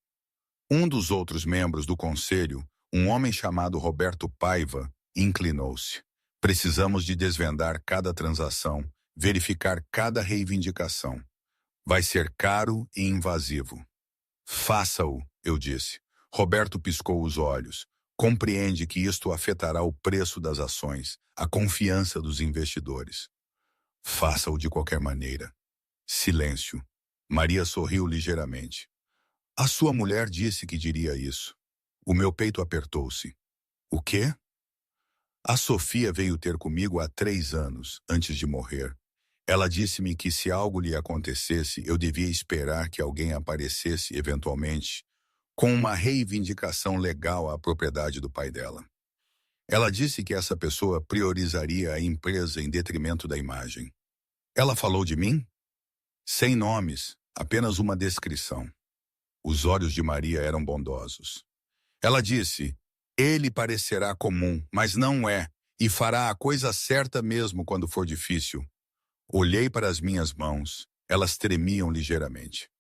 Um dos outros membros do conselho, um homem chamado Roberto Paiva, inclinou-se. Precisamos de desvendar cada transação, verificar cada reivindicação. Vai ser caro e invasivo. Faça-o, eu disse. Roberto piscou os olhos. Compreende que isto afetará o preço das ações, a confiança dos investidores. Faça-o de qualquer maneira. Silêncio. Maria sorriu ligeiramente. A sua mulher disse que diria isso. O meu peito apertou-se. O quê? A Sofia veio ter comigo há 3 anos, antes de morrer. Ela disse-me que se algo lhe acontecesse, eu devia esperar que alguém aparecesse, eventualmente, com uma reivindicação legal à propriedade do pai dela. Ela disse que essa pessoa priorizaria a empresa em detrimento da imagem. Ela falou de mim? Sem nomes, apenas uma descrição. Os olhos de Maria eram bondosos. Ela disse, ele parecerá comum, mas não é, e fará a coisa certa mesmo quando for difícil. Olhei para as minhas mãos. Elas tremiam ligeiramente.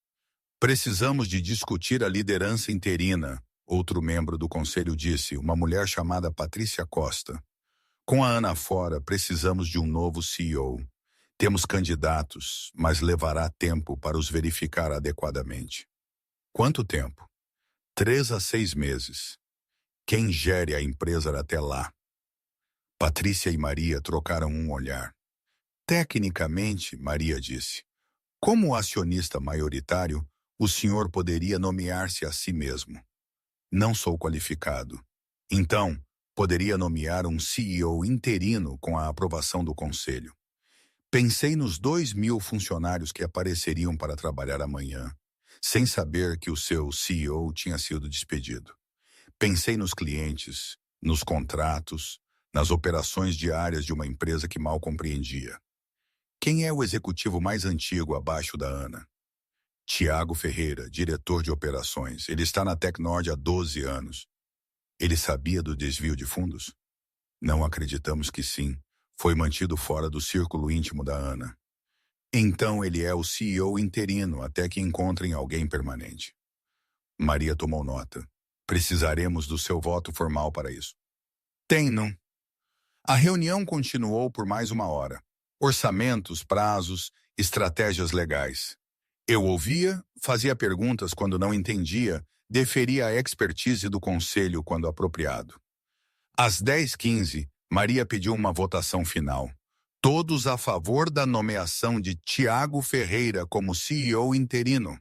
Precisamos de discutir a liderança interina, outro membro do conselho disse, uma mulher chamada Patrícia Costa. Com a Ana fora, precisamos de um novo CEO. Temos candidatos, mas levará tempo para os verificar adequadamente. Quanto tempo? 3 a 6 meses. Quem gere a empresa até lá? Patrícia e Maria trocaram um olhar. Tecnicamente, Maria disse, como acionista maioritário, o senhor poderia nomear-se a si mesmo. Não sou qualificado. Então, poderia nomear um CEO interino com a aprovação do conselho. Pensei nos 2.000 funcionários que apareceriam para trabalhar amanhã, sem saber que o seu CEO tinha sido despedido. Pensei nos clientes, nos contratos, nas operações diárias de uma empresa que mal compreendia. Quem é o executivo mais antigo abaixo da Ana? Tiago Ferreira, diretor de operações. Ele está na Tecnord há 12 anos. Ele sabia do desvio de fundos? Não acreditamos que sim. Foi mantido fora do círculo íntimo da Ana. Então ele é o CEO interino até que encontrem alguém permanente. Maria tomou nota. Precisaremos do seu voto formal para isso. Tenho. A reunião continuou por mais 1 hora. Orçamentos, prazos, estratégias legais. Eu ouvia, fazia perguntas quando não entendia, deferia a expertise do conselho quando apropriado. Às 10h15, Maria pediu uma votação final. Todos a favor da nomeação de Tiago Ferreira como CEO interino.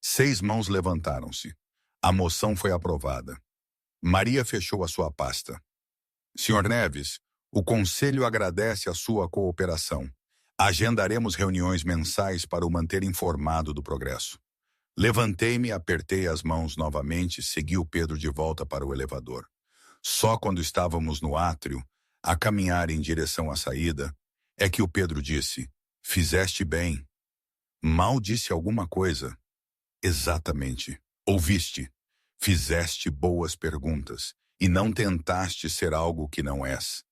6 mãos levantaram-se. A moção foi aprovada. Maria fechou a sua pasta. Senhor Neves, o conselho agradece a sua cooperação. Agendaremos reuniões mensais para o manter informado do progresso. Levantei-me, apertei as mãos novamente e segui o Pedro de volta para o elevador. Só quando estávamos no átrio, a caminhar em direção à saída, é que o Pedro disse, fizeste bem. Mal disse alguma coisa. Exatamente. Ouviste. Fizeste boas perguntas e não tentaste ser algo que não és.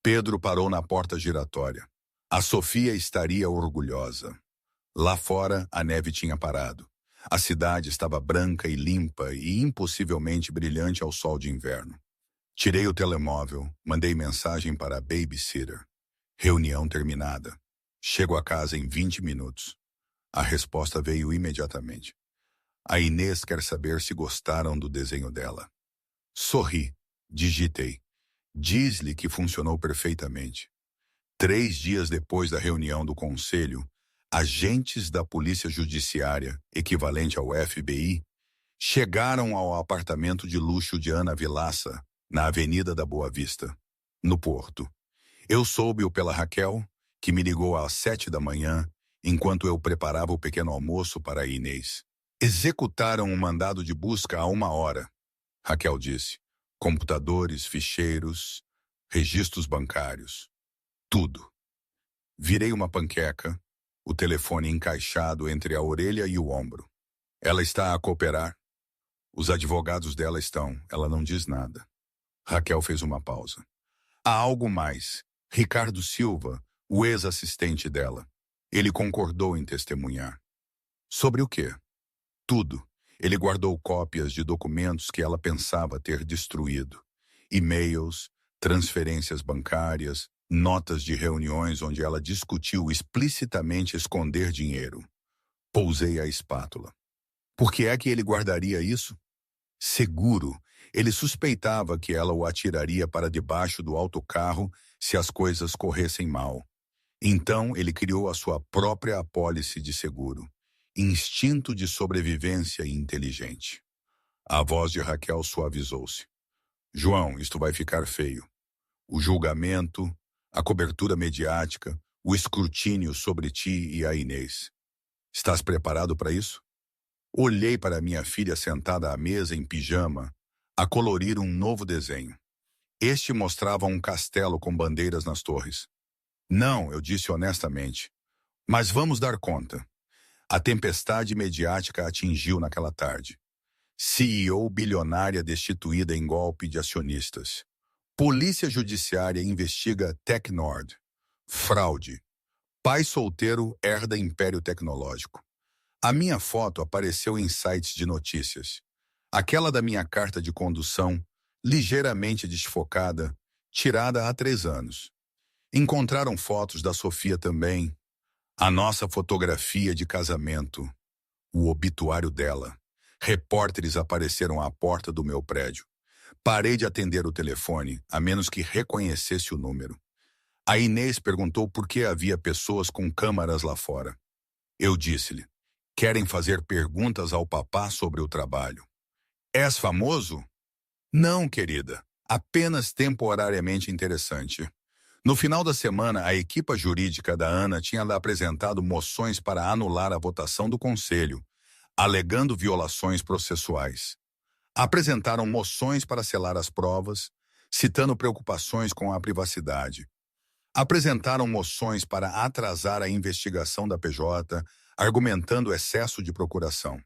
Pedro parou na porta giratória. A Sofia estaria orgulhosa. Lá fora, a neve tinha parado. A cidade estava branca e limpa e impossivelmente brilhante ao sol de inverno. Tirei o telemóvel, mandei mensagem para a babysitter. Reunião terminada. Chego a casa em 20 minutos. A resposta veio imediatamente. A Inês quer saber se gostaram do desenho dela. Sorri. Digitei. Diz-lhe que funcionou perfeitamente. 3 dias depois da reunião do conselho, agentes da Polícia Judiciária, equivalente ao FBI, chegaram ao apartamento de luxo de Ana Vilaça, na Avenida da Boa Vista, no Porto. Eu soube-o pela Raquel, que me ligou às 7 da manhã, enquanto eu preparava o pequeno almoço para a Inês. Executaram um mandado de busca há 1 hora, Raquel disse. Computadores, ficheiros, registros bancários. Tudo. Virei uma panqueca, o telefone encaixado entre a orelha e o ombro. Ela está a cooperar? Os advogados dela estão, ela não diz nada. Raquel fez uma pausa. Há algo mais. Ricardo Silva, o ex-assistente dela. Ele concordou em testemunhar. Sobre o quê? Tudo. Ele guardou cópias de documentos que ela pensava ter destruído. E-mails, transferências bancárias, notas de reuniões onde ela discutiu explicitamente esconder dinheiro. Pousei a espátula. Por que é que ele guardaria isso? Seguro, ele suspeitava que ela o atiraria para debaixo do autocarro se as coisas corressem mal. Então ele criou a sua própria apólice de seguro. Instinto de sobrevivência inteligente. A voz de Raquel suavizou-se. João, isto vai ficar feio. O julgamento, a cobertura mediática, o escrutínio sobre ti e a Inês. Estás preparado para isso? Olhei para minha filha sentada à mesa em pijama, a colorir um novo desenho. Este mostrava um castelo com bandeiras nas torres. Não, eu disse honestamente. Mas vamos dar conta. A tempestade mediática atingiu naquela tarde. CEO bilionária destituída em golpe de acionistas. Polícia Judiciária investiga Tecnord. Fraude. Pai solteiro herda império tecnológico. A minha foto apareceu em sites de notícias. Aquela da minha carta de condução, ligeiramente desfocada, tirada há 3 anos. Encontraram fotos da Sofia também. A nossa fotografia de casamento. O obituário dela. Repórteres apareceram à porta do meu prédio. Parei de atender o telefone, a menos que reconhecesse o número. A Inês perguntou por que havia pessoas com câmaras lá fora. Eu disse-lhe: querem fazer perguntas ao papá sobre o trabalho. És famoso? Não, querida. Apenas temporariamente interessante. No final da semana, a equipa jurídica da Ana tinha apresentado moções para anular a votação do conselho, alegando violações processuais. Apresentaram moções para selar as provas, citando preocupações com a privacidade. Apresentaram moções para atrasar a investigação da PJ, argumentando excesso de procuração.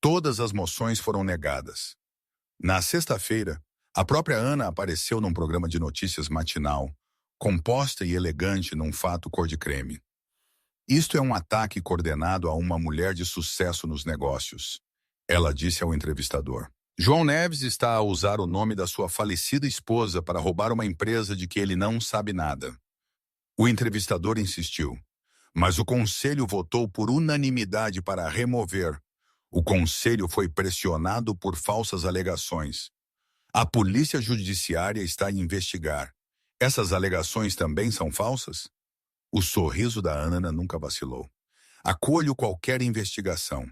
Todas as moções foram negadas. Na sexta-feira, a própria Ana apareceu num programa de notícias matinal, composta e elegante num fato cor de creme. Isto é um ataque coordenado a uma mulher de sucesso nos negócios, ela disse ao entrevistador. João Neves está a usar o nome da sua falecida esposa para roubar uma empresa de que ele não sabe nada. O entrevistador insistiu, mas o conselho votou por unanimidade para remover. O conselho foi pressionado por falsas alegações. A polícia judiciária está a investigar. Essas alegações também são falsas? O sorriso da Ana nunca vacilou. Acolho qualquer investigação.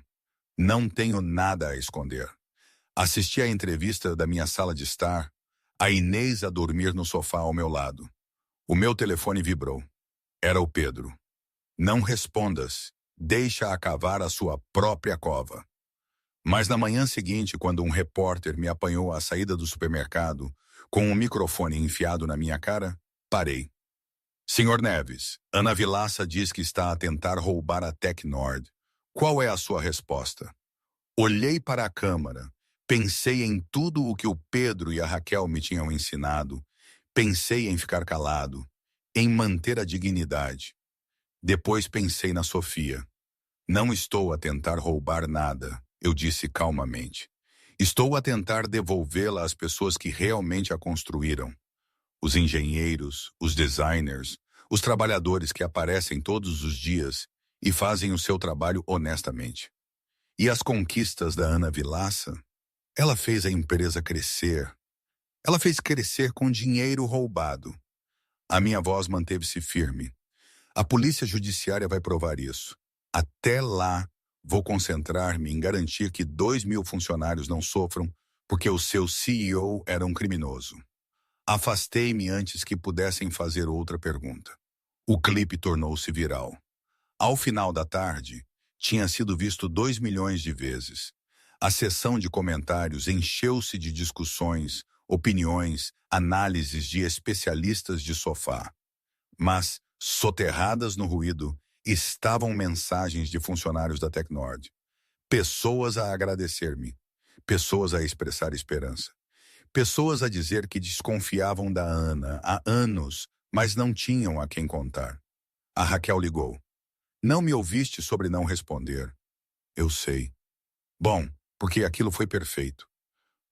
Não tenho nada a esconder. Assisti à entrevista da minha sala de estar, a Inês a dormir no sofá ao meu lado. O meu telefone vibrou. Era o Pedro. Não respondas. Deixa-a cavar a sua própria cova. Mas na manhã seguinte, quando um repórter me apanhou à saída do supermercado, com um microfone enfiado na minha cara, parei. Senhor Neves, Ana Vilaça diz que está a tentar roubar a Tecnord. Qual é a sua resposta? Olhei para a câmara, pensei em tudo o que o Pedro e a Raquel me tinham ensinado, pensei em ficar calado, em manter a dignidade. Depois pensei na Sofia. Não estou a tentar roubar nada, eu disse calmamente. Estou a tentar devolvê-la às pessoas que realmente a construíram. Os engenheiros, os designers, os trabalhadores que aparecem todos os dias e fazem o seu trabalho honestamente. E as conquistas da Ana Vilaça? Ela fez a empresa crescer. Ela fez crescer com dinheiro roubado. A minha voz manteve-se firme. A polícia judiciária vai provar isso. Até lá, vou concentrar-me em garantir que 2.000 funcionários não sofram porque o seu CEO era um criminoso. Afastei-me antes que pudessem fazer outra pergunta. O clipe tornou-se viral. Ao final da tarde, tinha sido visto 2 milhões de vezes. A sessão de comentários encheu-se de discussões, opiniões, análises de especialistas de sofá. Mas, soterradas no ruído, estavam mensagens de funcionários da Tecnord. Pessoas a agradecer-me. Pessoas a expressar esperança. Pessoas a dizer que desconfiavam da Ana há anos, mas não tinham a quem contar. A Raquel ligou. Não me ouviste sobre não responder. Eu sei. Bom, porque aquilo foi perfeito.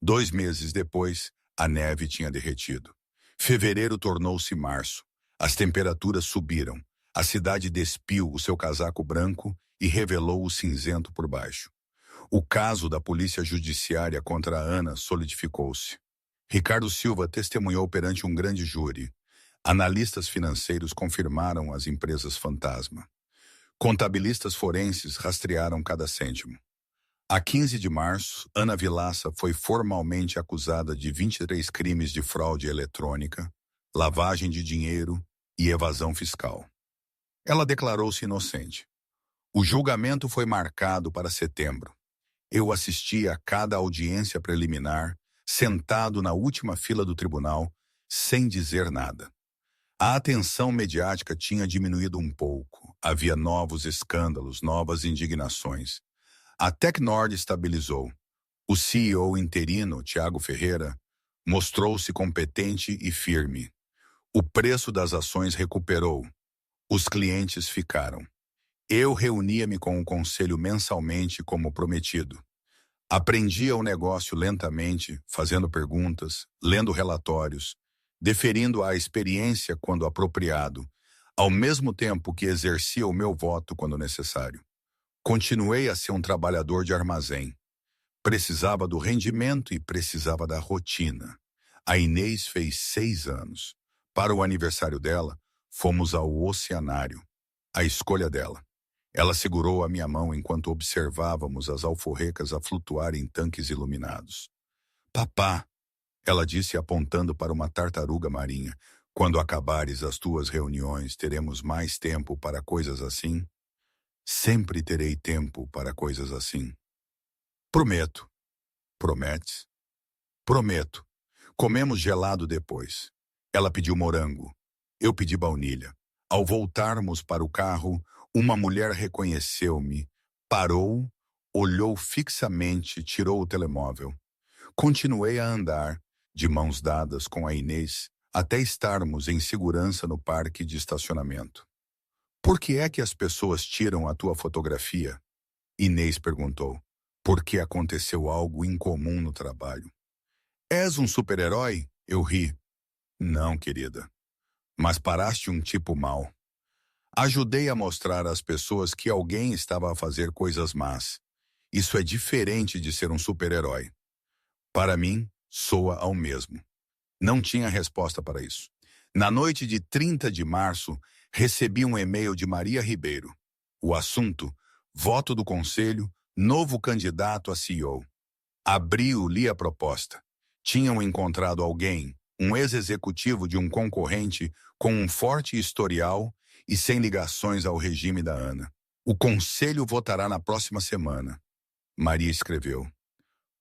2 meses depois, a neve tinha derretido. Fevereiro tornou-se março. As temperaturas subiram. A cidade despiu o seu casaco branco e revelou o cinzento por baixo. O caso da polícia judiciária contra a Ana solidificou-se. Ricardo Silva testemunhou perante um grande júri. Analistas financeiros confirmaram as empresas fantasma. Contabilistas forenses rastrearam cada cêntimo. A 15 de março, Ana Vilaça foi formalmente acusada de 23 crimes de fraude eletrônica, lavagem de dinheiro e evasão fiscal. Ela declarou-se inocente. O julgamento foi marcado para setembro. Eu assisti a cada audiência preliminar, sentado na última fila do tribunal, sem dizer nada. A atenção mediática tinha diminuído um pouco. Havia novos escândalos, novas indignações. A Tecnord estabilizou. O CEO interino, Tiago Ferreira, mostrou-se competente e firme. O preço das ações recuperou. Os clientes ficaram. Eu reunia-me com o conselho mensalmente como prometido. Aprendia o negócio lentamente, fazendo perguntas, lendo relatórios, deferindo a experiência quando apropriado, ao mesmo tempo que exercia o meu voto quando necessário. Continuei a ser um trabalhador de armazém. Precisava do rendimento e precisava da rotina. A Inês fez 6 anos. Para o aniversário dela, fomos ao oceanário. A escolha dela. Ela segurou a minha mão enquanto observávamos as alforrecas a flutuar em tanques iluminados. Papá, ela disse apontando para uma tartaruga marinha, quando acabares as tuas reuniões, teremos mais tempo para coisas assim? Sempre terei tempo para coisas assim. Prometo. Prometes? Prometo. Comemos gelado depois. Ela pediu morango. Eu pedi baunilha. Ao voltarmos para o carro, uma mulher reconheceu-me, parou, olhou fixamente, tirou o telemóvel. Continuei a andar, de mãos dadas com a Inês, até estarmos em segurança no parque de estacionamento. Por que é que as pessoas tiram a tua fotografia? Inês perguntou. Porque aconteceu algo incomum no trabalho. És um super-herói? Eu ri. Não, querida. Mas paraste um tipo mau. Ajudei a mostrar às pessoas que alguém estava a fazer coisas más. Isso é diferente de ser um super-herói. Para mim, soa ao mesmo. Não tinha resposta para isso. Na noite de 30 de março, recebi um e-mail de Maria Ribeiro. O assunto, voto do conselho, novo candidato a CEO. Abri-o, li a proposta. Tinham encontrado alguém, um ex-executivo de um concorrente com um forte historial e sem ligações ao regime da Ana. O conselho votará na próxima semana. Maria escreveu.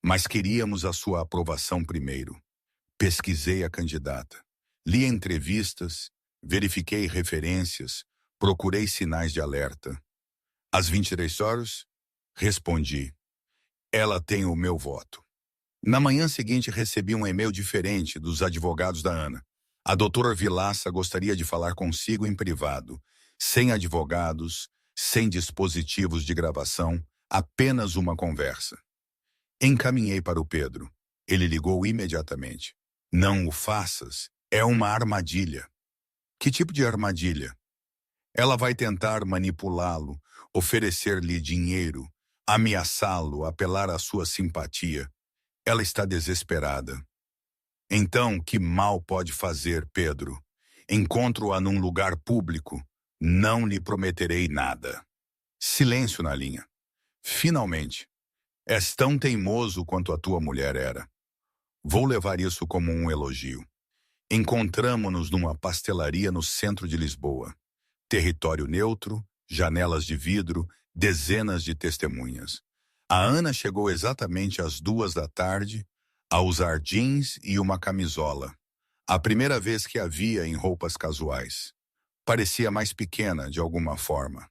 Mas queríamos a sua aprovação primeiro. Pesquisei a candidata. Li entrevistas, verifiquei referências, procurei sinais de alerta. Às 23 horas, respondi. Ela tem o meu voto. Na manhã seguinte, recebi um e-mail diferente dos advogados da Ana. A doutora Vilaça gostaria de falar consigo em privado, sem advogados, sem dispositivos de gravação, apenas uma conversa. Encaminhei para o Pedro. Ele ligou imediatamente. Não o faças, é uma armadilha. Que tipo de armadilha? Ela vai tentar manipulá-lo, oferecer-lhe dinheiro, ameaçá-lo, apelar à sua simpatia. Ela está desesperada. Então, que mal pode fazer, Pedro? Encontro-a num lugar público. Não lhe prometerei nada. Silêncio na linha. Finalmente. És tão teimoso quanto a tua mulher era. Vou levar isso como um elogio. Encontramo-nos numa pastelaria no centro de Lisboa. Território neutro, janelas de vidro, dezenas de testemunhas. A Ana chegou exatamente às 2 da tarde, a usar jeans e uma camisola. A primeira vez que a via em roupas casuais. Parecia mais pequena, de alguma forma.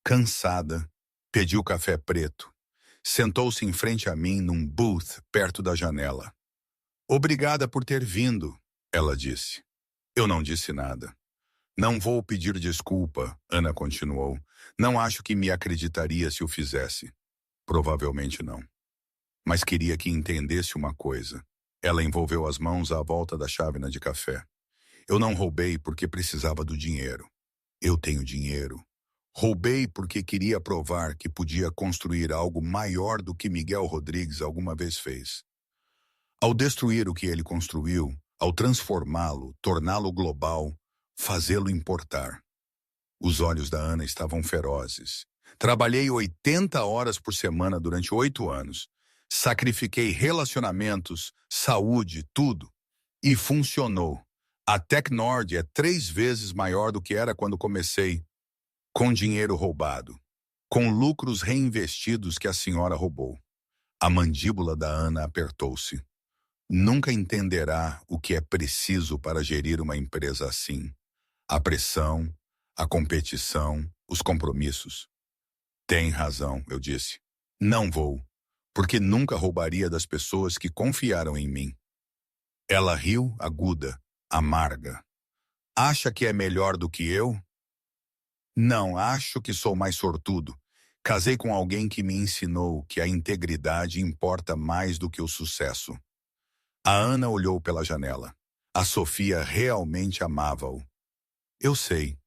Cansada, pediu café preto. Sentou-se em frente a mim num booth perto da janela. Obrigada por ter vindo, ela disse. Eu não disse nada. Não vou pedir desculpa, Ana continuou. Não acho que me acreditaria se o fizesse. Provavelmente não. Mas queria que entendesse uma coisa. Ela envolveu as mãos à volta da chávena de café. Eu não roubei porque precisava do dinheiro. Eu tenho dinheiro. Roubei porque queria provar que podia construir algo maior do que Miguel Rodrigues alguma vez fez. Ao destruir o que ele construiu, ao transformá-lo, torná-lo global, fazê-lo importar. Os olhos da Ana estavam ferozes. Trabalhei 80 horas por semana durante 8 anos. Sacrifiquei relacionamentos, saúde, tudo. E funcionou. A Tecnord é 3 vezes maior do que era quando comecei. Com dinheiro roubado. Com lucros reinvestidos que a senhora roubou. A mandíbula da Ana apertou-se. Nunca entenderá o que é preciso para gerir uma empresa assim. A pressão, a competição, os compromissos. Tem razão, eu disse. Não vou, porque nunca roubaria das pessoas que confiaram em mim. Ela riu, aguda, amarga. Acha que é melhor do que eu? Não, acho que sou mais sortudo. Casei com alguém que me ensinou que a integridade importa mais do que o sucesso. A Ana olhou pela janela. A Sofia realmente amava-o. Eu sei.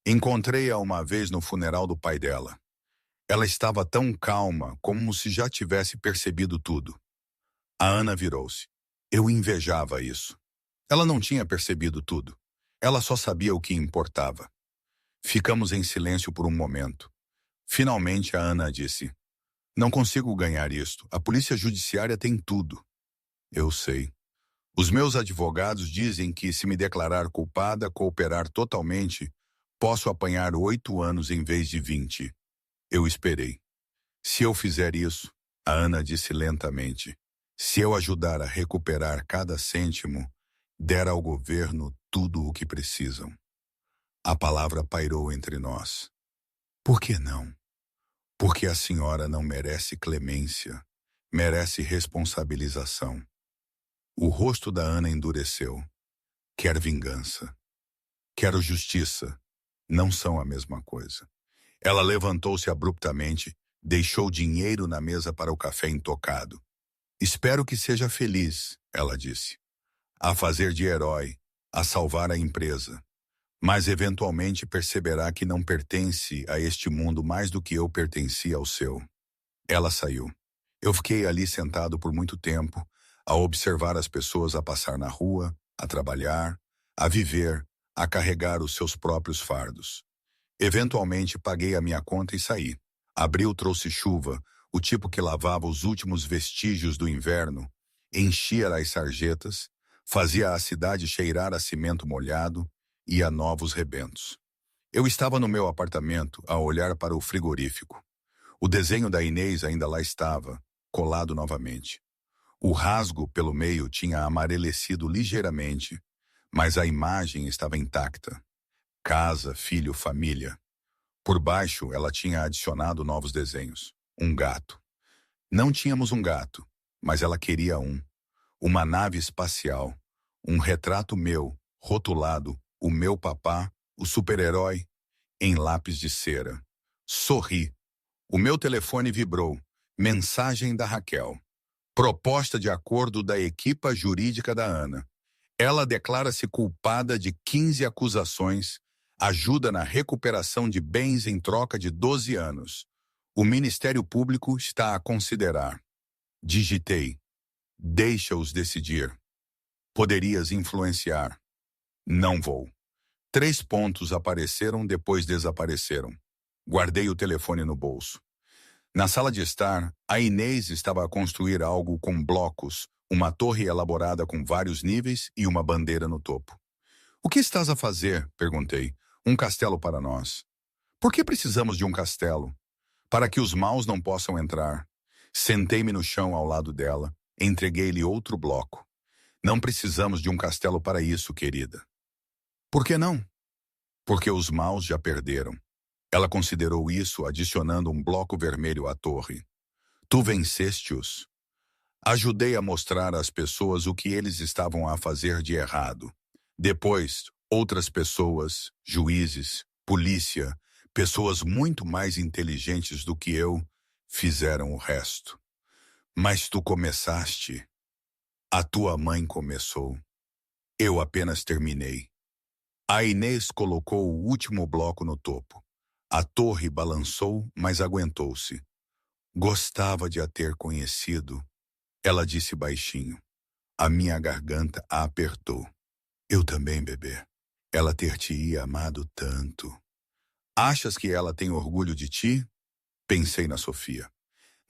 Encontrei-a uma vez no funeral do pai dela. Ela estava tão calma, como se já tivesse percebido tudo. A Ana virou-se. Eu invejava isso. Ela não tinha percebido tudo. Ela só sabia o que importava. Ficamos em silêncio por um momento. Finalmente a Ana disse: Não consigo ganhar isto. A polícia judiciária tem tudo. Eu sei. Os meus advogados dizem que, se me declarar culpada, cooperar totalmente, posso apanhar 8 anos em vez de 20. Eu esperei. Se eu fizer isso, a Ana disse lentamente, se eu ajudar a recuperar cada cêntimo, der ao governo tudo o que precisam. A palavra pairou entre nós. Por que não? Porque a senhora não merece clemência, merece responsabilização. O rosto da Ana endureceu. Quer vingança. Quero justiça. Não são a mesma coisa. Ela levantou-se abruptamente, deixou dinheiro na mesa para o café intocado. Espero que seja feliz, ela disse. A fazer de herói, a salvar a empresa. Mas eventualmente perceberá que não pertence a este mundo mais do que eu pertencia ao seu. Ela saiu. Eu fiquei ali sentado por muito tempo, a observar as pessoas a passar na rua, a trabalhar, a viver, a carregar os seus próprios fardos. Eventualmente paguei a minha conta e saí. Abril trouxe chuva, o tipo que lavava os últimos vestígios do inverno, enchia as sarjetas, fazia a cidade cheirar a cimento molhado e a novos rebentos. Eu estava no meu apartamento a olhar para o frigorífico. O desenho da Inês ainda lá estava, colado novamente. O rasgo pelo meio tinha amarelecido ligeiramente, mas a imagem estava intacta. Casa, filho, família. Por baixo, ela tinha adicionado novos desenhos. Um gato. Não tínhamos um gato, mas ela queria um. Uma nave espacial. Um retrato meu, rotulado, o meu papá, o super-herói, em lápis de cera. Sorri. O meu telefone vibrou. Mensagem da Raquel. Proposta de acordo da equipa jurídica da Ana. Ela declara-se culpada de 15 acusações, ajuda na recuperação de bens em troca de 12 anos. O Ministério Público está a considerar. Digitei. Deixa-os decidir. Poderias influenciar. Não vou. 3 pontos apareceram, depois desapareceram. Guardei o telefone no bolso. Na sala de estar, a Inês estava a construir algo com blocos, uma torre elaborada com vários níveis e uma bandeira no topo. O que estás a fazer? Perguntei. Um castelo para nós. Por que precisamos de um castelo? Para que os maus não possam entrar. Sentei-me no chão ao lado dela, entreguei-lhe outro bloco. Não precisamos de um castelo para isso, querida. Por que não? Porque os maus já perderam. Ela considerou isso adicionando um bloco vermelho à torre. Tu venceste-os. Ajudei a mostrar às pessoas o que eles estavam a fazer de errado. Depois, outras pessoas, juízes, polícia, pessoas muito mais inteligentes do que eu, fizeram o resto. Mas tu começaste. A tua mãe começou. Eu apenas terminei. A Inês colocou o último bloco no topo. A torre balançou, mas aguentou-se. Gostava de a ter conhecido. Ela disse baixinho. A minha garganta a apertou. Eu também, bebê. Ela ter-te-ia amado tanto. Achas que ela tem orgulho de ti? Pensei na Sofia.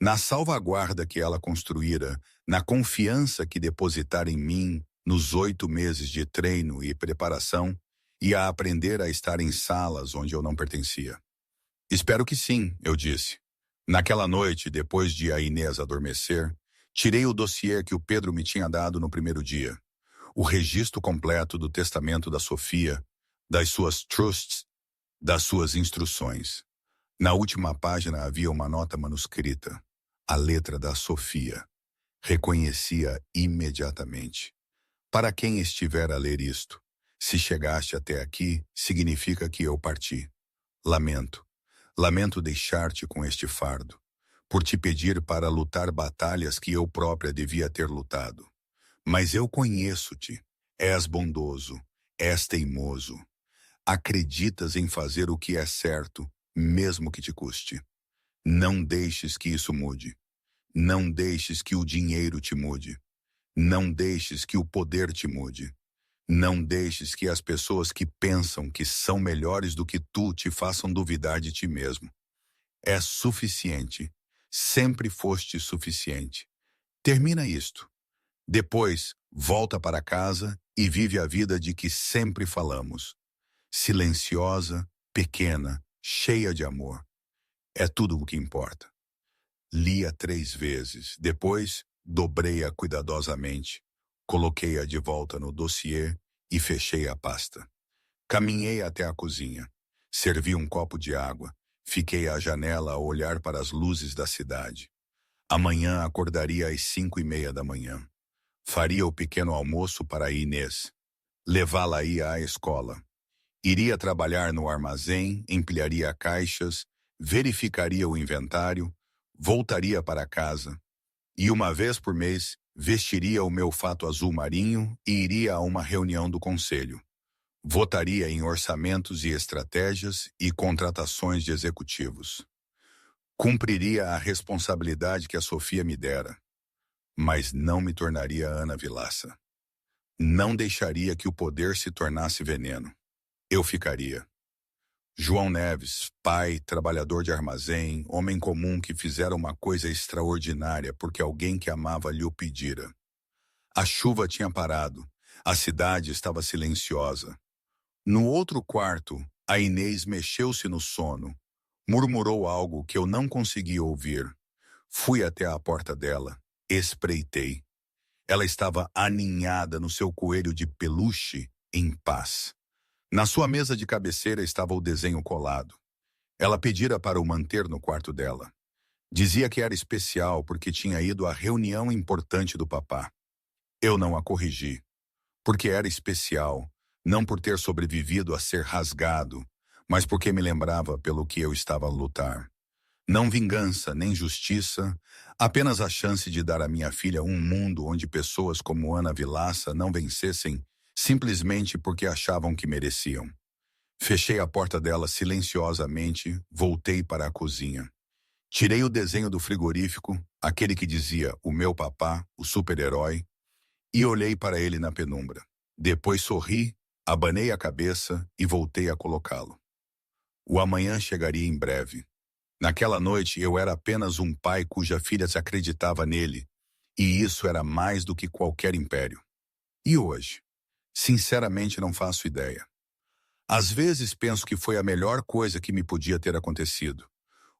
Na salvaguarda que ela construíra, na confiança que depositara em mim nos 8 meses de treino e preparação, e a aprender a estar em salas onde eu não pertencia. Espero que sim, eu disse. Naquela noite, depois de a Inês adormecer, tirei o dossiê que o Pedro me tinha dado no primeiro dia. O registro completo do testamento da Sofia, das suas trusts, das suas instruções. Na última página havia uma nota manuscrita. A letra da Sofia. Reconhecia imediatamente. Para quem estiver a ler isto, se chegaste até aqui, significa que eu parti. Lamento. Lamento deixar-te com este fardo, por te pedir para lutar batalhas que eu própria devia ter lutado. Mas eu conheço-te. És bondoso, és teimoso. Acreditas em fazer o que é certo, mesmo que te custe. Não deixes que isso mude. Não deixes que o dinheiro te mude. Não deixes que o poder te mude. Não deixes que as pessoas que pensam que são melhores do que tu te façam duvidar de ti mesmo. É suficiente. Sempre foste suficiente. Termina isto. Depois, volta para casa e vive a vida de que sempre falamos. Silenciosa, pequena, cheia de amor. É tudo o que importa. Li-a 3 vezes. Depois, dobrei-a cuidadosamente. Coloquei-a de volta no dossiê e fechei a pasta. Caminhei até a cozinha. Servi um copo de água. Fiquei à janela a olhar para as luzes da cidade. Amanhã acordaria às 5:30 da manhã. Faria o pequeno almoço para Inês. Levá-la-ia à escola. Iria trabalhar no armazém, empilharia caixas, verificaria o inventário, voltaria para casa. E uma vez por mês, vestiria o meu fato azul marinho e iria a uma reunião do conselho. Votaria em orçamentos e estratégias e contratações de executivos. Cumpriria a responsabilidade que a Sofia me dera, mas não me tornaria Ana Vilaça. Não deixaria que o poder se tornasse veneno. Eu ficaria. João Neves, pai, trabalhador de armazém, homem comum que fizera uma coisa extraordinária porque alguém que amava lhe o pedira. A chuva tinha parado. A cidade estava silenciosa. No outro quarto, a Inês mexeu-se no sono. Murmurou algo que eu não conseguia ouvir. Fui até a porta dela. Espreitei. Ela estava aninhada no seu coelho de peluche, em paz. Na sua mesa de cabeceira estava o desenho colado. Ela pedira para o manter no quarto dela. Dizia que era especial porque tinha ido à reunião importante do papá. Eu não a corrigi. Porque era especial, não por ter sobrevivido a ser rasgado, mas porque me lembrava pelo que eu estava a lutar. Não vingança, nem justiça, apenas a chance de dar à minha filha um mundo onde pessoas como Ana Vilaça não vencessem simplesmente porque achavam que mereciam. Fechei a porta dela silenciosamente, voltei para a cozinha. Tirei o desenho do frigorífico, aquele que dizia "O meu papá, o super-herói", e olhei para ele na penumbra. Depois sorri, abanei a cabeça e voltei a colocá-lo. O amanhã chegaria em breve. Naquela noite eu era apenas um pai cuja filha se acreditava nele, e isso era mais do que qualquer império. E hoje? Sinceramente não faço ideia. Às vezes penso que foi a melhor coisa que me podia ter acontecido.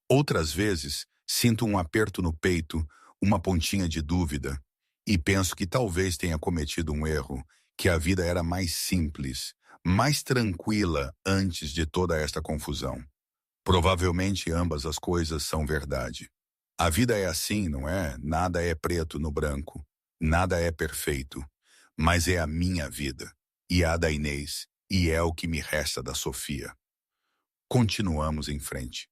Outras vezes sinto um aperto no peito, uma pontinha de dúvida, e penso que talvez tenha cometido um erro, que a vida era mais simples, mais tranquila antes de toda esta confusão. Provavelmente ambas as coisas são verdade. A vida é assim, não é? Nada é preto no branco. Nada é perfeito. Mas é a minha vida, e a da Inês, e é o que me resta da Sofia. Continuamos em frente.